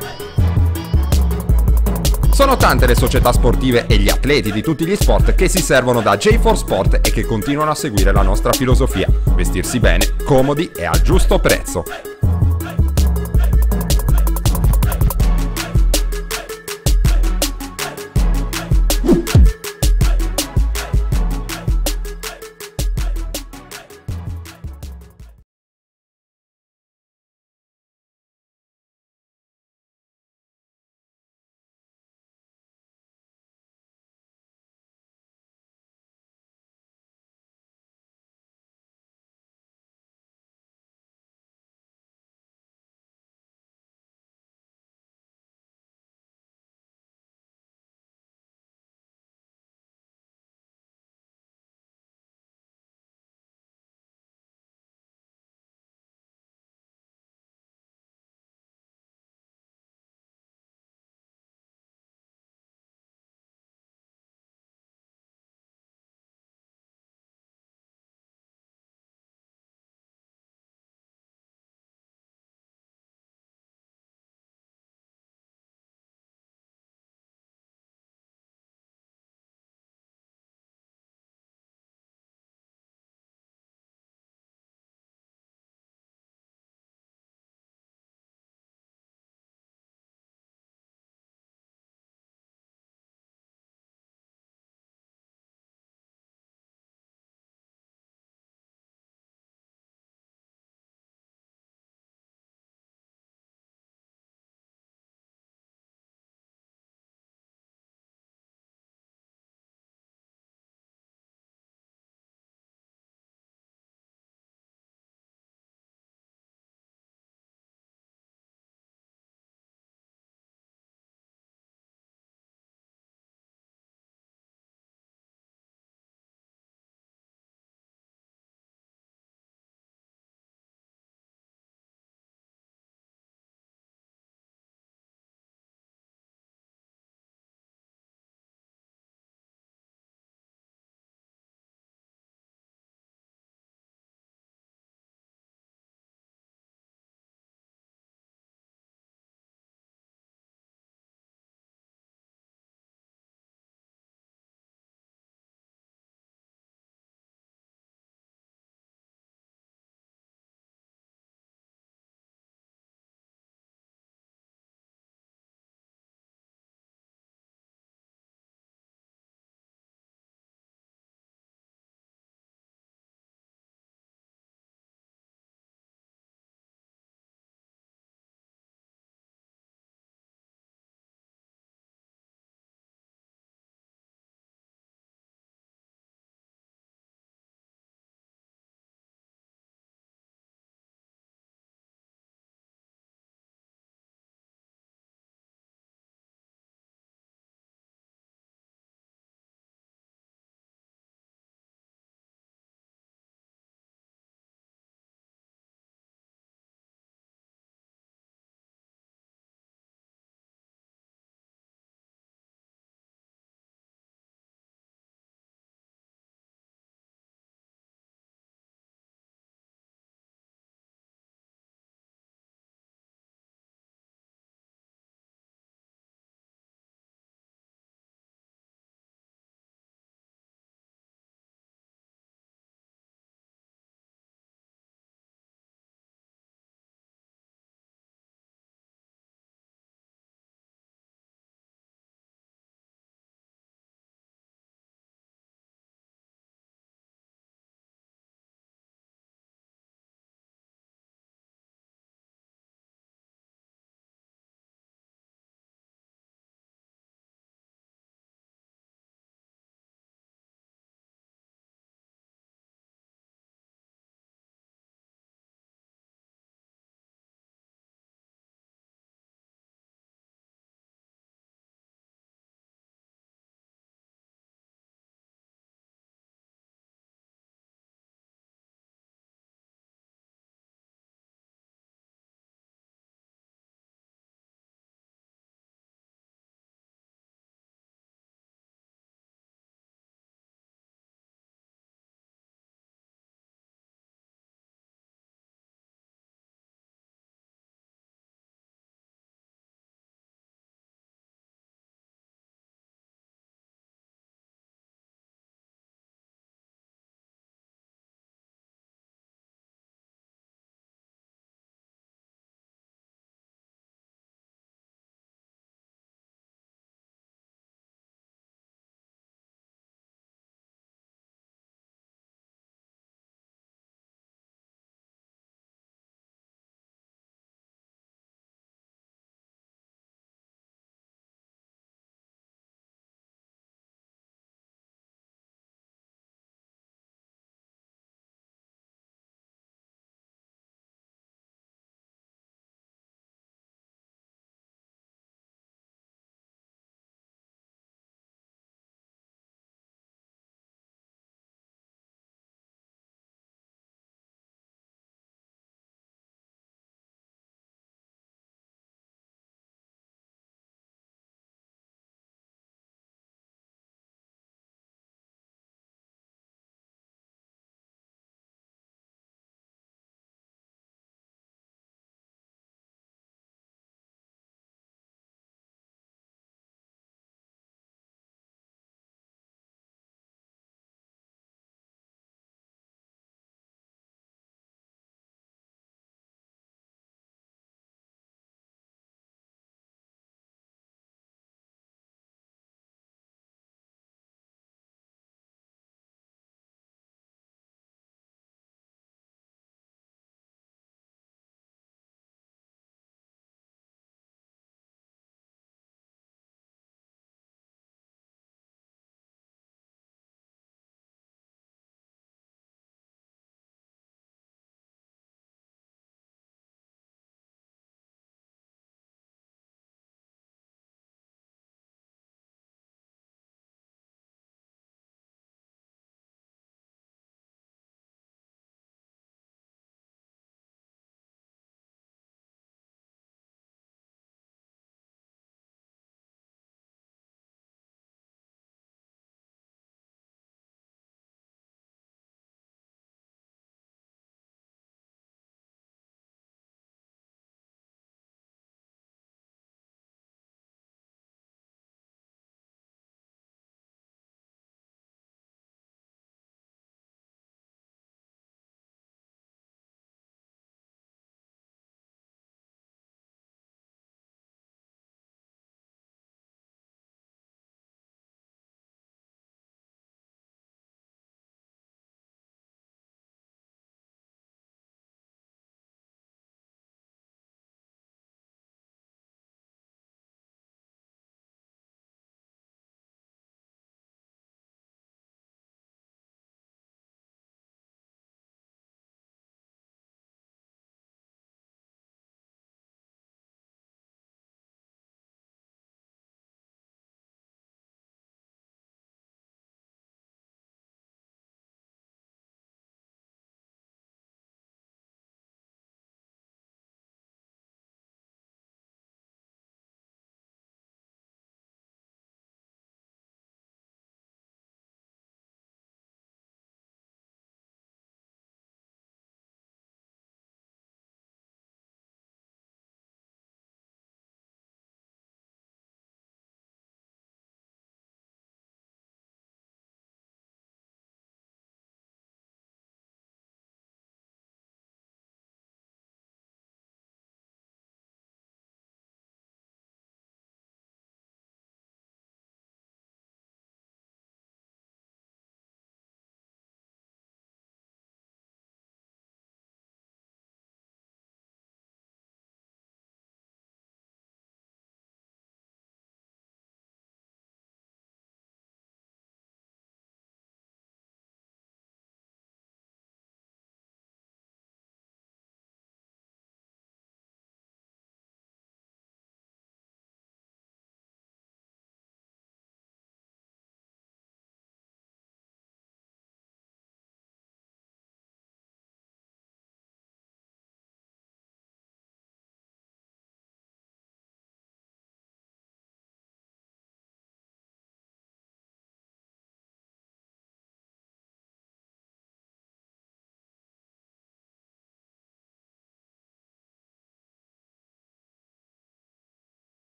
Sono tante le società sportive e gli atleti di tutti gli sport che si servono da J4 Sport e che continuano a seguire la nostra filosofia: vestirsi bene, comodi e al giusto prezzo.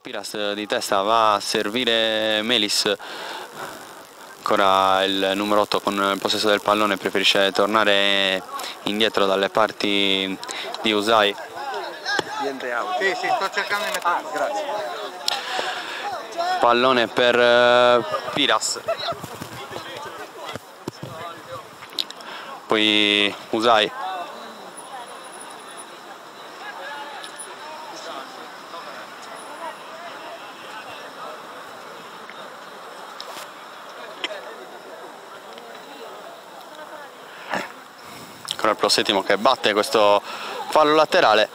Piras di testa va a servire Melis, ancora il numero 8 con il possesso del pallone, preferisce tornare indietro dalle parti di Usai. Sì, sto cercando di mettere. Grazie. Pallone per Piras, poi Usai. Ancora il Pro Settimo che batte questo fallo laterale,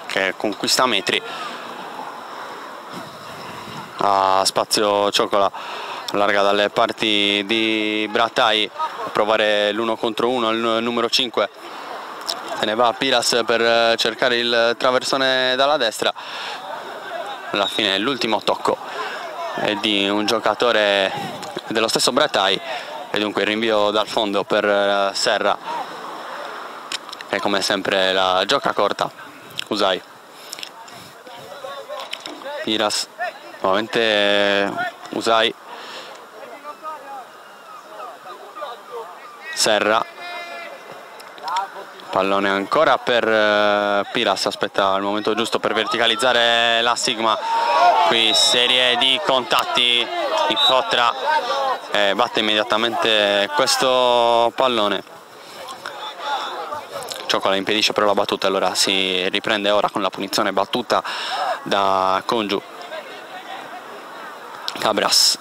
che conquista metri. A spazio Ciocola, allarga dalle parti di Brattai, a provare l'1 contro 1 il numero 5. Se ne va Piras per cercare il traversone dalla destra. Alla fine l'ultimo tocco è di un giocatore dello stesso Brattai, e dunque il rinvio dal fondo per Serra, e come sempre la gioca corta Usai. Piras, nuovamente Usai, Serra, pallone ancora per Piras, aspetta il momento giusto per verticalizzare la Sigma. Qui serie di contatti, Incotra batte immediatamente questo pallone. Ciocola impedisce però la battuta, allora si riprende ora con la punizione battuta da Congiu. Cabras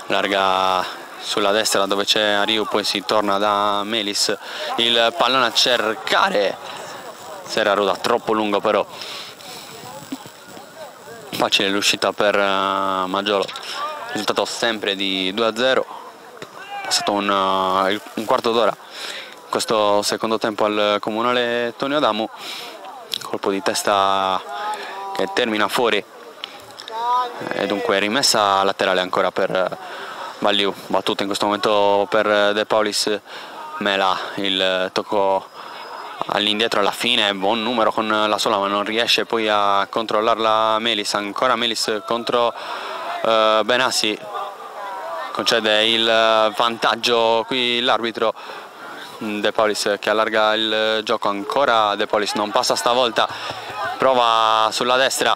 larga sulla destra dove c'è Ariu, poi si torna da Melis, il pallone a cercare Serra Ruda, troppo lungo però, facile l'uscita per Maggiolo. Risultato sempre di 2-0, passato un quarto d'ora questo secondo tempo al comunale Tonio Adamu. Colpo di testa che termina fuori, e dunque rimessa laterale ancora per Valliu. Battuta in questo momento per De Paulis. Mela, il tocco all'indietro alla fine, buon numero con la sola, ma non riesce poi a controllarla Melis. Ancora Melis contro Benassi, concede il vantaggio qui l'arbitro. De Paulis che allarga il gioco, ancora De Paulis, non passa stavolta, prova sulla destra,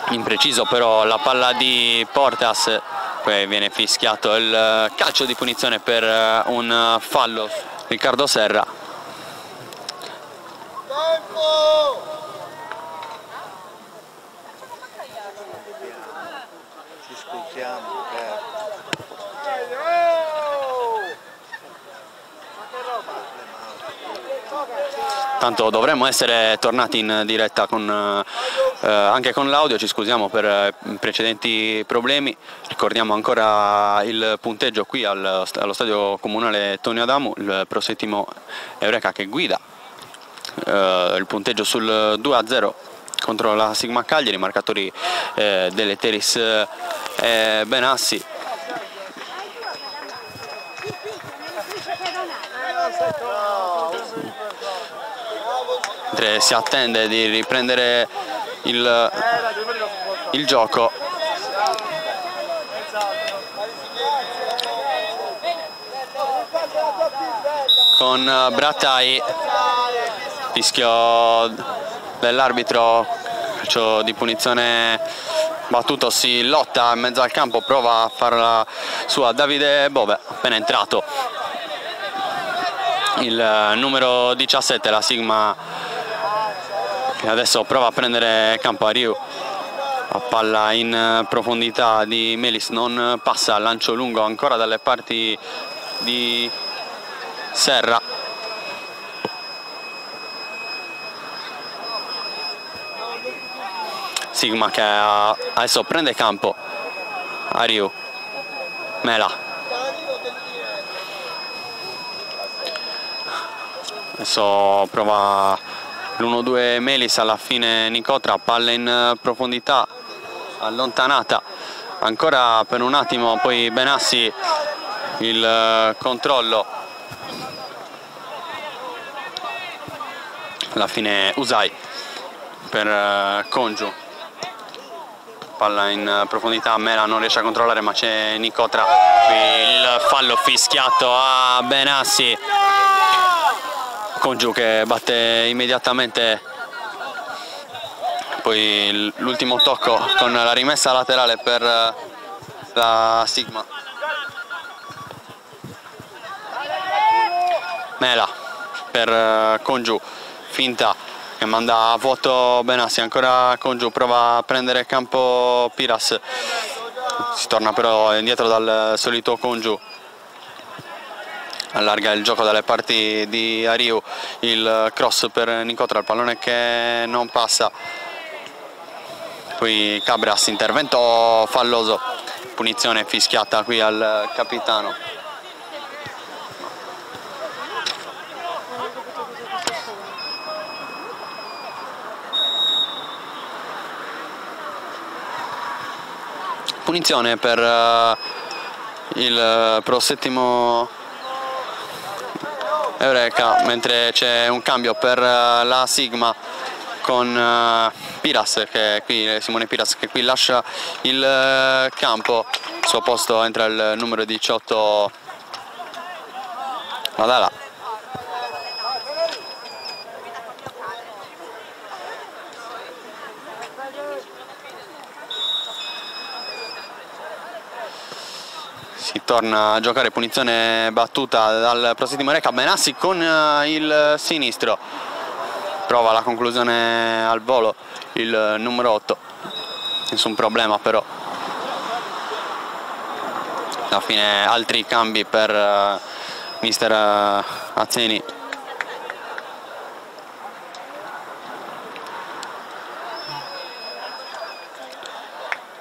impreciso però la palla di Portas, poi viene fischiato il calcio di punizione per un fallo. Riccardo Serra. Ci scusiamo. Tanto dovremmo essere tornati in diretta anche con l'audio, ci scusiamo per i precedenti problemi. Ricordiamo ancora il punteggio qui allo stadio comunale Tonio Adamu, il Pro Settimo Eureka che guida il punteggio sul 2-0 contro la Sigma Cagliari, marcatori dell'Eteris e Benassi. Mentre si attende di riprendere il gioco, con Brattai, fischio dell'arbitro, calcio di punizione battuto, si lotta in mezzo al campo, prova a farla sua Davide Bove, appena entrato il numero 17, la Sigma, che adesso prova a prendere campo. Ariu, a palla in profondità di Melis, non passa, lancio lungo ancora dalle parti di Serra. Sigma che adesso prende campo. Ariu, Mela, adesso prova l'1-2 Melis, alla fine Nicotra, palla in profondità allontanata ancora per un attimo, poi Benassi, il controllo alla fine Usai per Konju, palla in profondità, Mela non riesce a controllare ma c'è Nicotra, qui il fallo fischiato a Benassi, Konju che batte immediatamente, poi l'ultimo tocco con la rimessa laterale per la Sigma. Mela per Konju, finta che manda a vuoto Benassi, ancora Konju, prova a prendere campo Piras, si torna però indietro dal solito Konju, allarga il gioco dalle parti di Ariu, il cross per Nicotra, il pallone che non passa, poi Cabras, intervento falloso, punizione fischiata qui al capitano. Punizione per il pro settimo Eureka, mentre c'è un cambio per la Sigma con Piras, che qui, Simone Piras, che qui lascia il campo, al suo posto entra il numero 18 Vadala. Si torna a giocare, punizione battuta dal prosettimo Eureka, Benassi con il sinistro, prova la conclusione al volo il numero 8, nessun problema però. Alla fine altri cambi per mister Azzeni.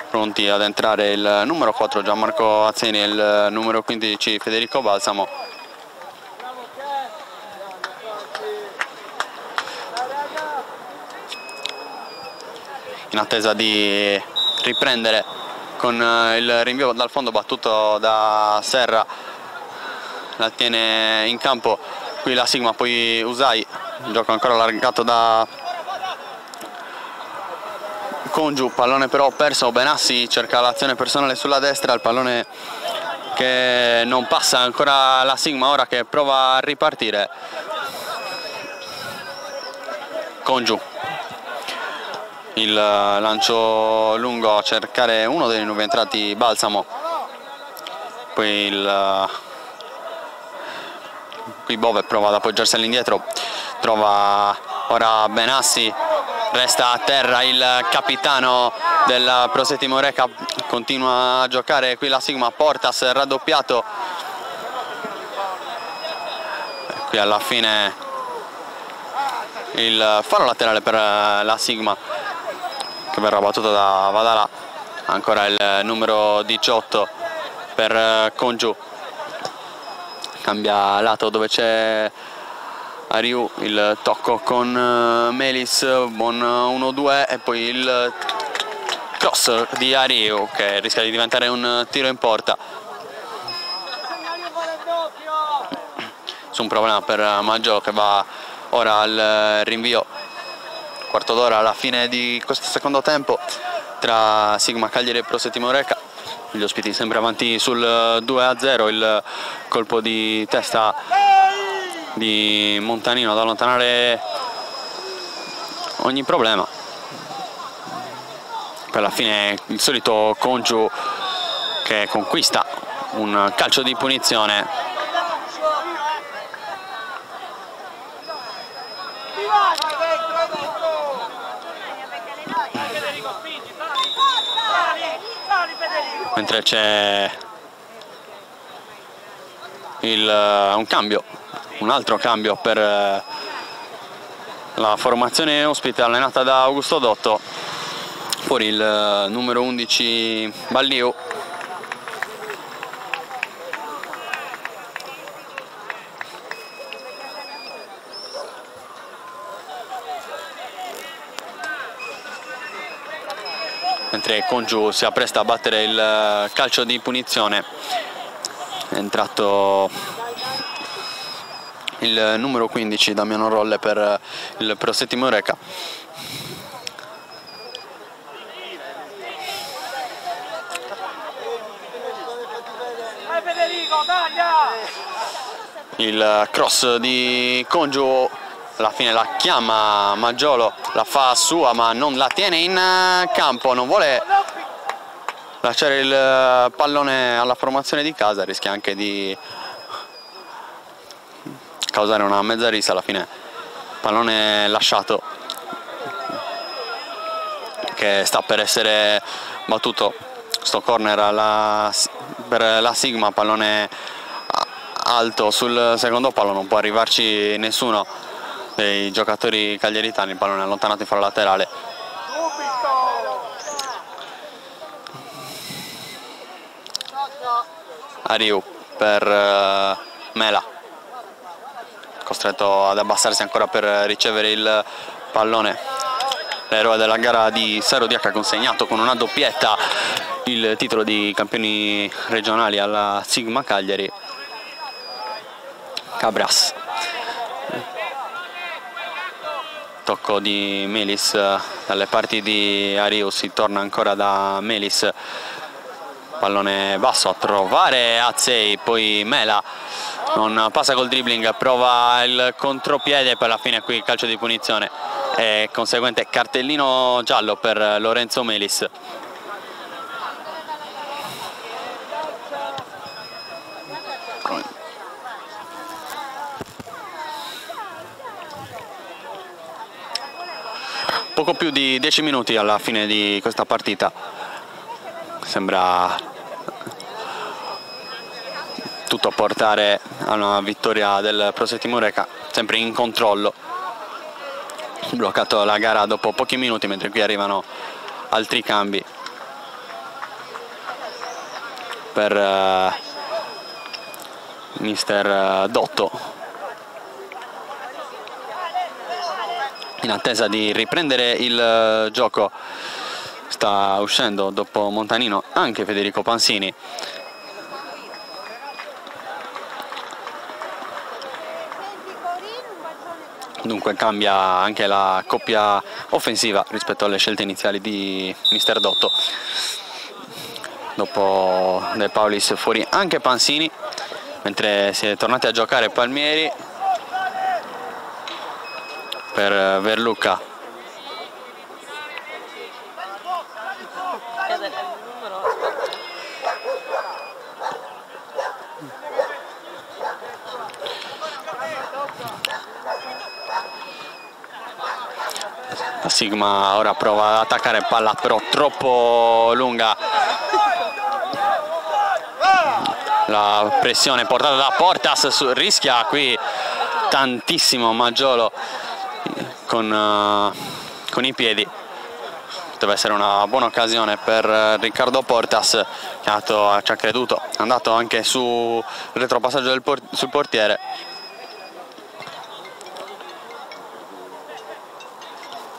Pronti ad entrare il numero 4 Gianmarco Azzeni e il numero 15 Federico Balsamo. In attesa di riprendere con il rinvio dal fondo battuto da Serra, la tiene in campo qui la Sigma, poi Usai, gioco ancora allargato da Konju, pallone però perso, Benassi cerca l'azione personale sulla destra, il pallone che non passa, ancora la Sigma ora che prova a ripartire. Konju, il lancio lungo a cercare uno dei nuovi entrati Balsamo, poi qui Bove prova ad appoggiarsi all'indietro, trova ora Benassi, resta a terra il capitano del pro settimo Eureka, continua a giocare qui la Sigma, Portas raddoppiato, qui alla fine il fallo laterale per la Sigma che verrà battuto da Vadala, ancora il numero 18 per Konju, cambia lato dove c'è Ariu, il tocco con Melis, buon 1-2 e poi il cross di Ariu che rischia di diventare un tiro in porta. Nessun problema per Maggio che va ora al rinvio, quarto d'ora alla fine di questo secondo tempo tra Sigma Cagliari e pro settimo Eureka, gli ospiti sempre avanti sul 2-0, il colpo di testa di Montanino ad allontanare ogni problema. Per la fine il solito Konju che conquista un calcio di punizione. Mentre c'è un altro cambio per la formazione ospite allenata da Augusto Dotto, fuori il numero 11 Balliu, mentre Konju si appresta a battere il calcio di punizione. È entrato il numero 15 Damiano Rolle per il Pro Settimo Eureka. Il cross di Congiu, alla fine la chiama Maggiolo, la fa sua ma non la tiene in campo, non vuole lasciare il pallone alla formazione di casa, rischia anche di causare una mezza rissa. Alla fine pallone lasciato che sta per essere battuto. Sto corner per la Sigma, pallone alto sul secondo palo, non può arrivarci nessuno dei giocatori caglieritani, il pallone allontanato in fallo laterale. Ariu per Mela, costretto ad abbassarsi ancora per ricevere il pallone. L'eroe della gara di Sarodiac ha consegnato con una doppietta il titolo di campioni regionali alla Sigma Cagliari. Cabras, tocco di Melis dalle parti di Ariu, si torna ancora da Melis, pallone basso a trovare Azzei, poi Mela non passa col dribbling, prova il contropiede, per la fine qui calcio di punizione e conseguente cartellino giallo per Lorenzo Melis. Poco più di 10 minuti alla fine di questa partita, sembra tutto portare a una vittoria del Pro Settimo Eureka, sempre in controllo. Bloccato la gara dopo pochi minuti, mentre qui arrivano altri cambi per mister Dotto, in attesa di riprendere il gioco. Sta uscendo dopo Montanino anche Federico Pansini. Dunque cambia anche la coppia offensiva rispetto alle scelte iniziali di mister Dotto. Dopo De Paulis fuori anche Pansini, mentre si è tornati a giocare Palmieri per Verlucca. La Sigma ora prova ad attaccare, palla però troppo lunga. La pressione portata da Portas, rischia qui tantissimo Maggiolo con i piedi. Deve essere una buona occasione per Riccardo Portas, che ci ha creduto, è andato anche sul retropassaggio sul portiere.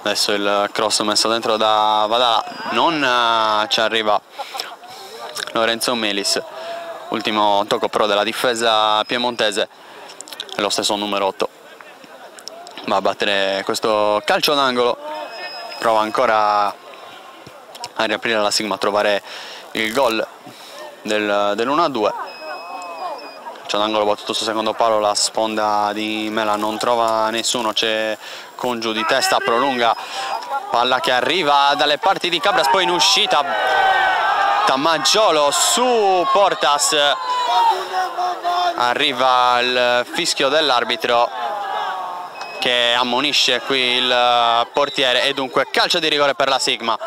Adesso il cross messo dentro da Vadala, non ci arriva Lorenzo Melis. Ultimo tocco però della difesa piemontese, è lo stesso numero 8. Va a battere questo calcio d'angolo, prova ancora a riaprire la Sigma, a trovare il gol dell'1-2. Calcio d'angolo battuto sul secondo palo, la sponda di Mela non trova nessuno, c'è Congiu di testa, prolunga, palla che arriva dalle parti di Cabras, poi in uscita Maggiolo su Portas, arriva il fischio dell'arbitro che ammonisce qui il portiere e dunque calcio di rigore per la Sigma.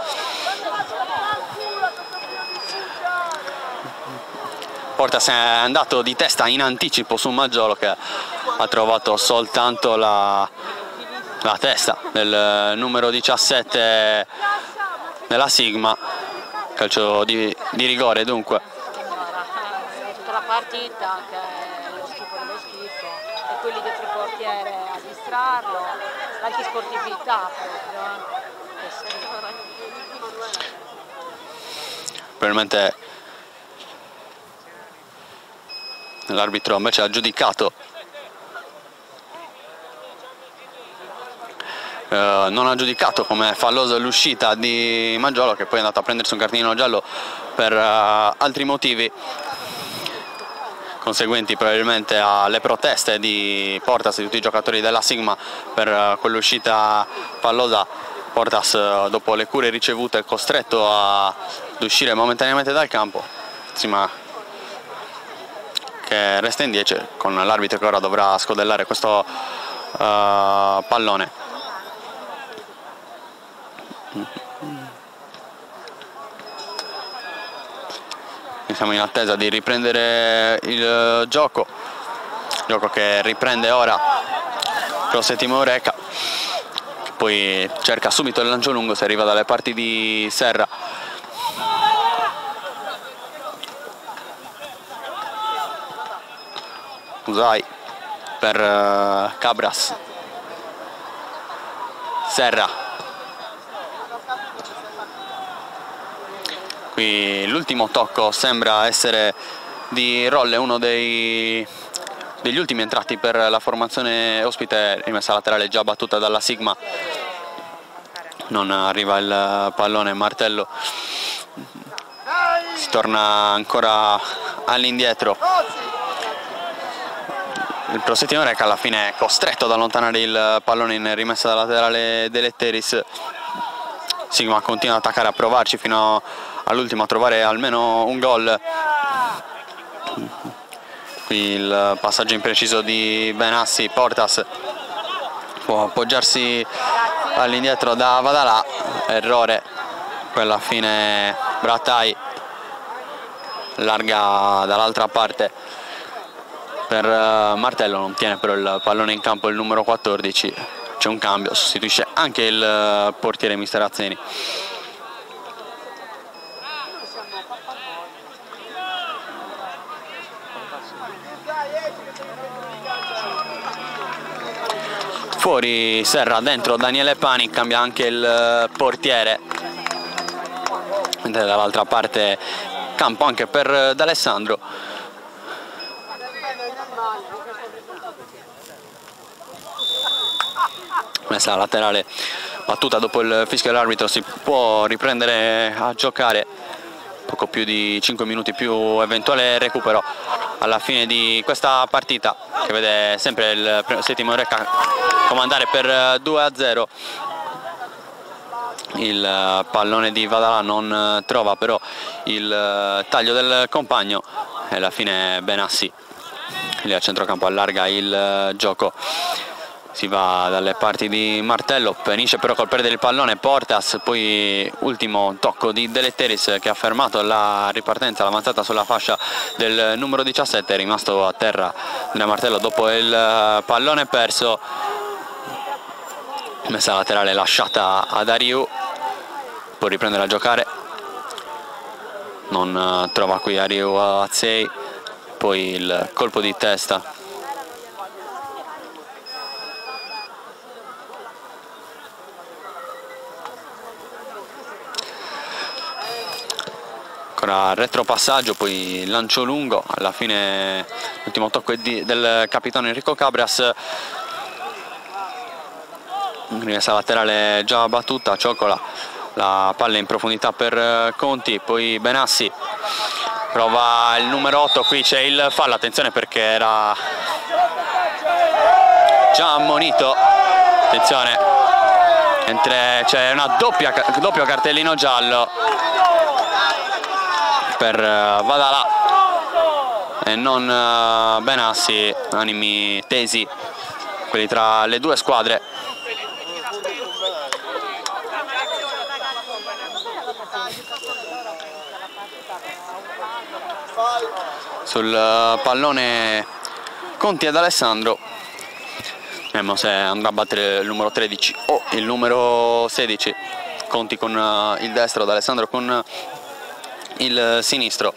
Portas è andato di testa in anticipo su Maggiolo, che ha trovato soltanto la testa del numero 17 della Sigma. Calcio di rigore dunque. Tutta la partita che è lo schifo dello schifo e quelli dietro il portiere a distrarlo, l'antisportività proprio. Probabilmente l'arbitro invece ha giudicato non ha giudicato come fallosa l'uscita di Maggiolo, che poi è andato a prendersi un cartellino giallo per altri motivi conseguenti probabilmente alle proteste di Portas e di tutti i giocatori della Sigma per quell'uscita fallosa. Portas, dopo le cure ricevute, è costretto ad uscire momentaneamente dal campo. Sigma che resta in 10 con l'arbitro che ora dovrà scodellare questo pallone. Siamo in attesa di riprendere il gioco che riprende ora Pro Settimo Eureka, che poi cerca subito il lancio lungo, si arriva dalle parti di Serra. Usai per Cabras, Serra. Qui l'ultimo tocco sembra essere di Rolle, uno degli ultimi entrati per la formazione ospite, rimessa laterale già battuta dalla Sigma. Non arriva il pallone, Martello si torna ancora all'indietro. Il Pro Settimo Eureka alla fine è costretto ad allontanare il pallone in rimessa da laterale dell'Etteris. Sigma continua ad attaccare, a provarci fino all'ultimo, a trovare almeno un gol. Qui il passaggio impreciso di Benassi. Portas può appoggiarsi all'indietro da Vadalà, errore. Poi alla fine Brattai larga dall'altra parte per Martello, non tiene però il pallone in campo il numero 14. C'è un cambio, sostituisce anche il portiere mister Azzeni. Fuori Serra, dentro Daniele Pani, cambia anche il portiere. Mentre dall'altra parte campo anche per D'Alessandro. Messa laterale battuta dopo il fischio dell'arbitro, si può riprendere a giocare. Poco più di 5 minuti più eventuale recupero alla fine di questa partita, che vede sempre il Settimo Eureka comandare per 2-0. Il pallone di Vadalà non trova però il taglio del compagno e alla fine Benassi lì a centrocampo allarga il gioco. Si va dalle parti di Martello, finisce però col perdere il pallone Portas, poi ultimo tocco di Deletteris che ha fermato la ripartenza, l'avanzata sulla fascia del numero 17, è rimasto a terra da Martello dopo il pallone perso. Messa laterale lasciata ad Ariu, può riprendere a giocare, non trova qui Ariu Azzei, poi il colpo di testa. Ancora retropassaggio, poi lancio lungo, alla fine l'ultimo tocco è del capitano Enrico Cabras. Rimessa laterale già battuta, Cioccola, la palla in profondità per Conti, poi Benassi prova il numero 8, qui c'è il fallo, attenzione perché era già ammonito, attenzione, c'è una doppio cartellino giallo per Vadalà e non Benassi, animi tesi quelli tra le due squadre. Sul pallone Conti ed Alessandro, vediamo se andrà a battere il numero 13 o il numero 16. Conti con il destro, ad Alessandro con il sinistro.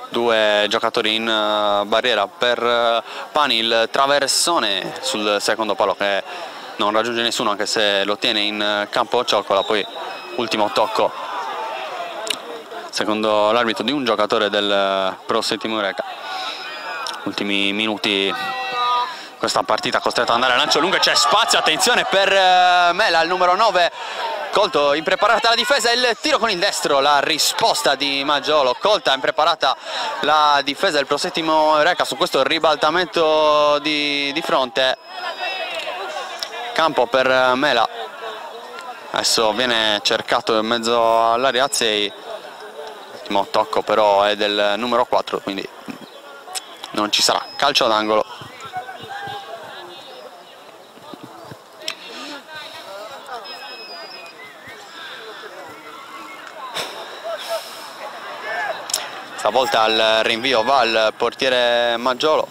Due giocatori in barriera per Pani, il traversone sul secondo palo che non raggiunge nessuno anche se lo tiene in campo Cioccola, poi ultimo tocco secondo l'arbitro di un giocatore del Pro Settimo Eureka. Ultimi minuti questa partita, costretto ad andare a lancio lungo e c'è spazio, attenzione per Mela, il numero 9, colto, impreparata la difesa, il tiro con il destro, la risposta di Maggiolo, colta, impreparata la difesa del Pro Settimo Eureka su questo ribaltamento di fronte. Campo per Mela, adesso viene cercato in mezzo all'area Azzei, l'ultimo tocco però è del numero 4, quindi non ci sarà calcio d'angolo. Stavolta al rinvio va il portiere Maggiolo,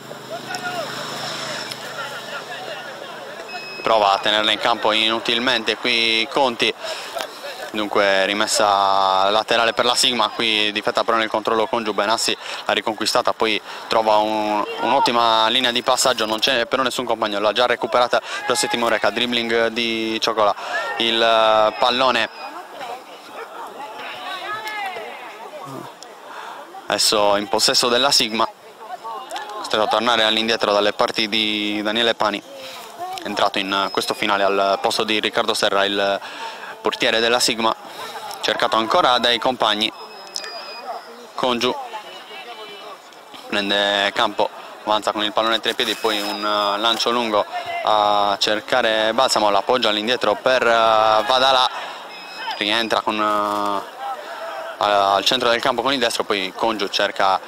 prova a tenerla in campo inutilmente qui Conti, dunque rimessa laterale per la Sigma, qui difetta però nel controllo con Giù, Benassi l'ha riconquistata, poi trova un'ottima linea di passaggio, non c'è però nessun compagno, l'ha già recuperata Pro Settimo Eureka, dribbling di Cioccola, il pallone adesso in possesso della Sigma, costretto a tornare all'indietro dalle parti di Daniele Pani, entrato in questo finale al posto di Riccardo Serra, il portiere della Sigma, cercato ancora dai compagni. Congiu prende campo, avanza con il pallone tra i piedi, poi un lancio lungo a cercare Balsamo, l'appoggio all'indietro per Vadala, rientra con al centro del campo con il destro, poi Congiu cerca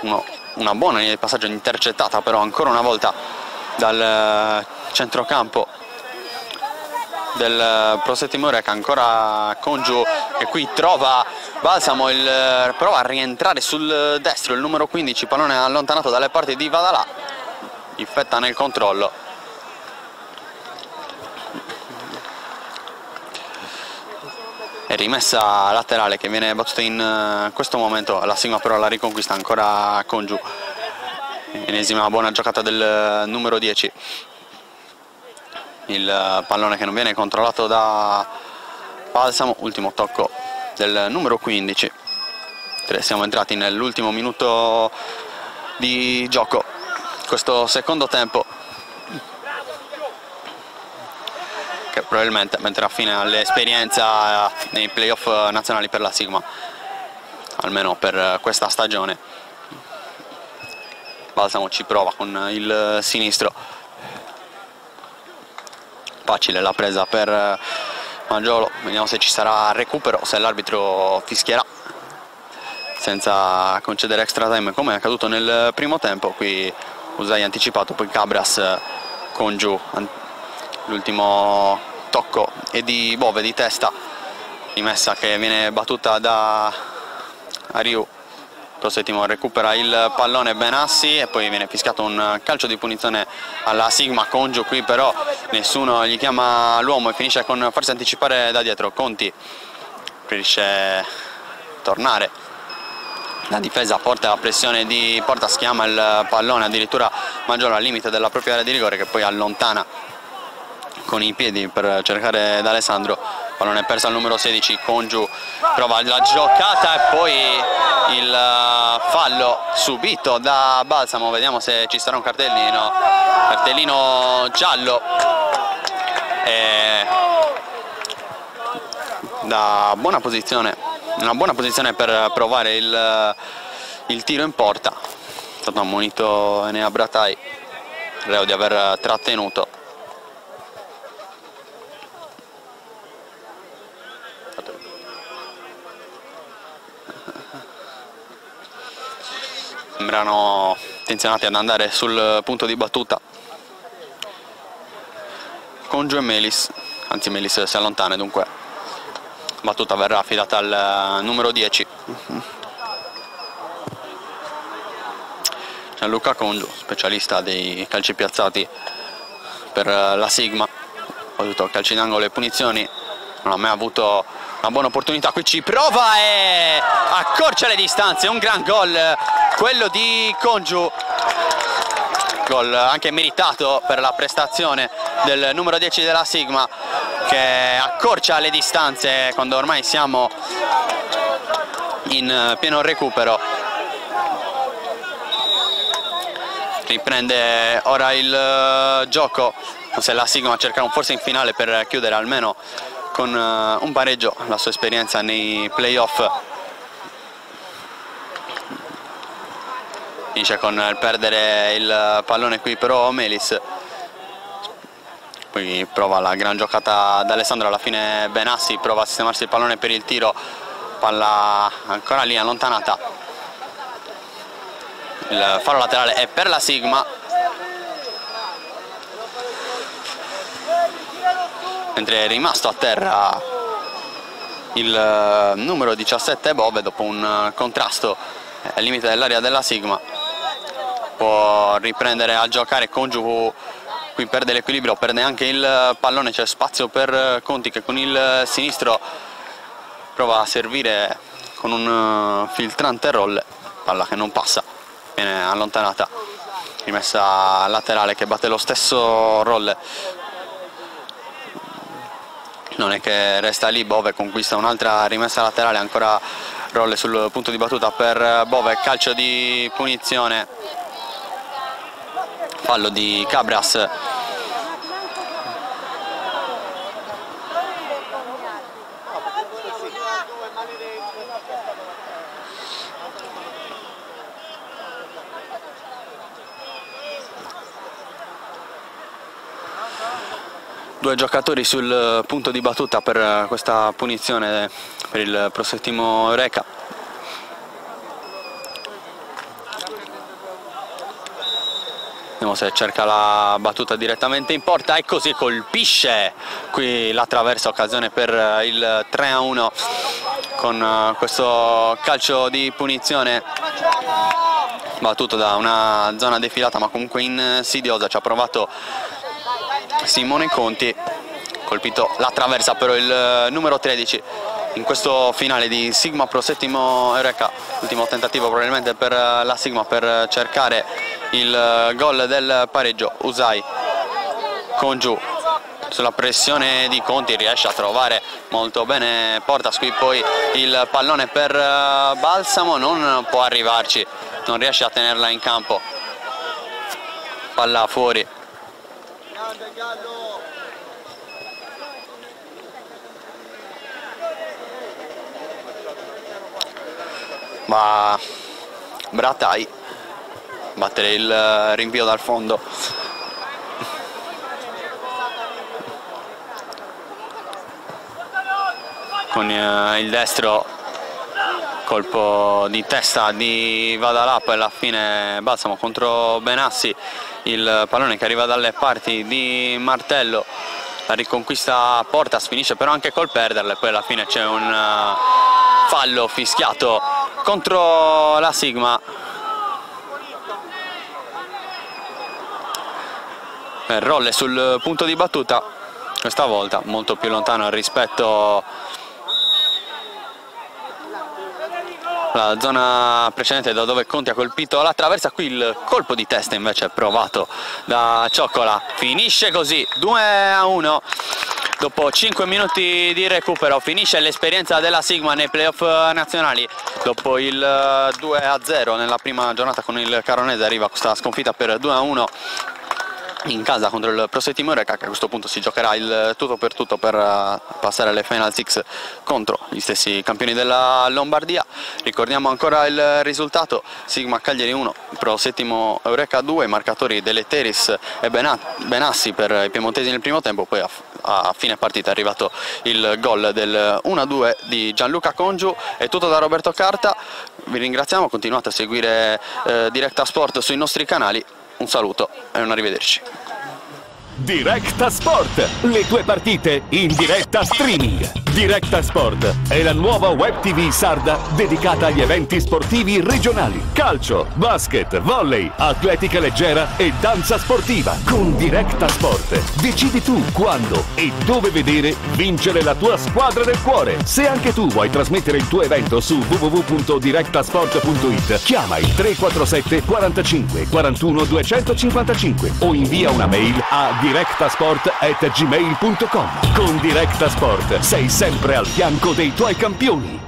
una buona linea di passaggio intercettata però ancora una volta dal centrocampo del Pro Settimo Eureka, ancora Congiu che qui trova Balsamo, prova a rientrare sul destro il numero 15, pallone allontanato dalle parti di Vadala, difetta nel controllo. E rimessa laterale che viene battuta in questo momento, la Sigma però la riconquista ancora Congiu, ennesima buona giocata del numero 10, il pallone che non viene controllato da Balsamo, ultimo tocco del numero 15, siamo entrati nell'ultimo minuto di gioco, questo secondo tempo che probabilmente metterà fine all'esperienza nei playoff nazionali per la Sigma, almeno per questa stagione. Balsamo ci prova con il sinistro, facile la presa per Maggiolo, vediamo se ci sarà recupero, se l'arbitro fischierà senza concedere extra time come è accaduto nel primo tempo. Qui Usai anticipato, poi Cabras con Giù, l'ultimo tocco è di Bove di testa, rimessa che viene battuta da Ariu. Pro Settimo recupera il pallone Benassi e poi viene fischiato un calcio di punizione alla Sigma. Congiu qui però nessuno gli chiama l'uomo e finisce con farsi anticipare da dietro. Conti preferisce tornare, la difesa porta la pressione di Porta, schiama il pallone addirittura Maggiolo al limite della propria area di rigore, che poi allontana con i piedi per cercare D'Alessandro. Pallone perso al numero 16, Congiu prova la giocata e poi il fallo subito da Balsamo. Vediamo se ci sarà un cartellino giallo da buona posizione, una buona posizione per provare il tiro in porta. È stato ammonito Enea Bratai, reo di aver trattenuto. Sembrano intenzionati ad andare sul punto di battuta Congiu e Melis, anzi Melis si allontana, dunque battuta verrà affidata al numero 10 Gianluca Congiu, specialista dei calci piazzati per la Sigma, ha avuto calci d'angolo e punizioni, non ha mai avuto una buona opportunità. Qui ci prova e accorcia le distanze, un gran gol quello di Congiu, gol anche meritato per la prestazione del numero 10 della Sigma, che accorcia le distanze quando ormai siamo in pieno recupero. riprende ora il gioco, se la Sigma cerca forse in finale per chiudere almeno con un pareggio la sua esperienza nei playoff. Finisce con il perdere il pallone qui però Melis, poi prova la gran giocata da Alessandro, alla fine Benassi prova a sistemarsi il pallone per il tiro, palla ancora lì allontanata, il fallo laterale è per la Sigma, mentre è rimasto a terra il numero 17 Bove dopo un contrasto al limite dell'area della Sigma. Può riprendere a giocare Congiu, qui perde l'equilibrio, perde anche il pallone, c'è spazio per Conti che con il sinistro prova a servire con un filtrante roll, palla che non passa, viene allontanata, rimessa laterale che batte lo stesso roll. Non è che resta lì, Bove conquista un'altra rimessa laterale, ancora roll sul punto di battuta per Bove, calcio di punizione, fallo di Cabras. Due giocatori sul punto di battuta per questa punizione per il Prosettimo Eureka. Vediamo se cerca la battuta direttamente in porta e così colpisce qui la traversa, occasione per il 3-1 con questo calcio di punizione battuto da una zona defilata ma comunque insidiosa. Ci ha provato Simone Conti, colpito la traversa però il numero 13 in questo finale di Sigma Prosettimo Eureka, ultimo tentativo probabilmente per la Sigma per cercare il gol del pareggio. Usai, Congiu sulla pressione di Conti riesce a trovare molto bene Portas, qui poi il pallone per Balsamo, non può arrivarci, non riesce a tenerla in campo, palla fuori. Va Bratai battere il rinvio dal fondo, con il destro colpo di testa di Vadalà, poi alla fine Balsamo contro Benassi, il pallone che arriva dalle parti di Martello, la riconquista Portas, finisce però anche col perderle, poi alla fine c'è un fallo fischiato contro la Sigma. Rolle sul punto di battuta, questa volta molto più lontano rispetto alla zona precedente da dove Conti ha colpito la traversa. Qui il colpo di testa invece provato da Cioccola, finisce così 2-1. Dopo 5 minuti di recupero finisce l'esperienza della Sigma nei playoff nazionali. Dopo il 2-0 nella prima giornata con il Caronese arriva questa sconfitta per 2-1 in casa contro il Prosettimo Eureka, che a questo punto si giocherà il tutto per tutto per passare alle Final Six contro gli stessi campioni della Lombardia. Ricordiamo ancora il risultato: Sigma Cagliari 1, Prosettimo Eureka 2, marcatori Deleteris e Benassi per i piemontesi nel primo tempo, poi a fine partita è arrivato il gol del 1-2 di Gianluca Congiu. È tutto da Roberto Carta, vi ringraziamo, continuate a seguire Directa Sport sui nostri canali. Un saluto e un arrivederci. Directa Sport, le tue partite in diretta streaming. Directa Sport è la nuova web TV sarda dedicata agli eventi sportivi regionali: calcio, basket, volley, atletica leggera e danza sportiva. Con Directa Sport decidi tu quando e dove vedere vincere la tua squadra del cuore. Se anche tu vuoi trasmettere il tuo evento su www.directasport.it, chiama il 347 45 41 255 o invia una mail a directasport@gmail.com. Con Directa Sport sei sempre al fianco dei tuoi campioni.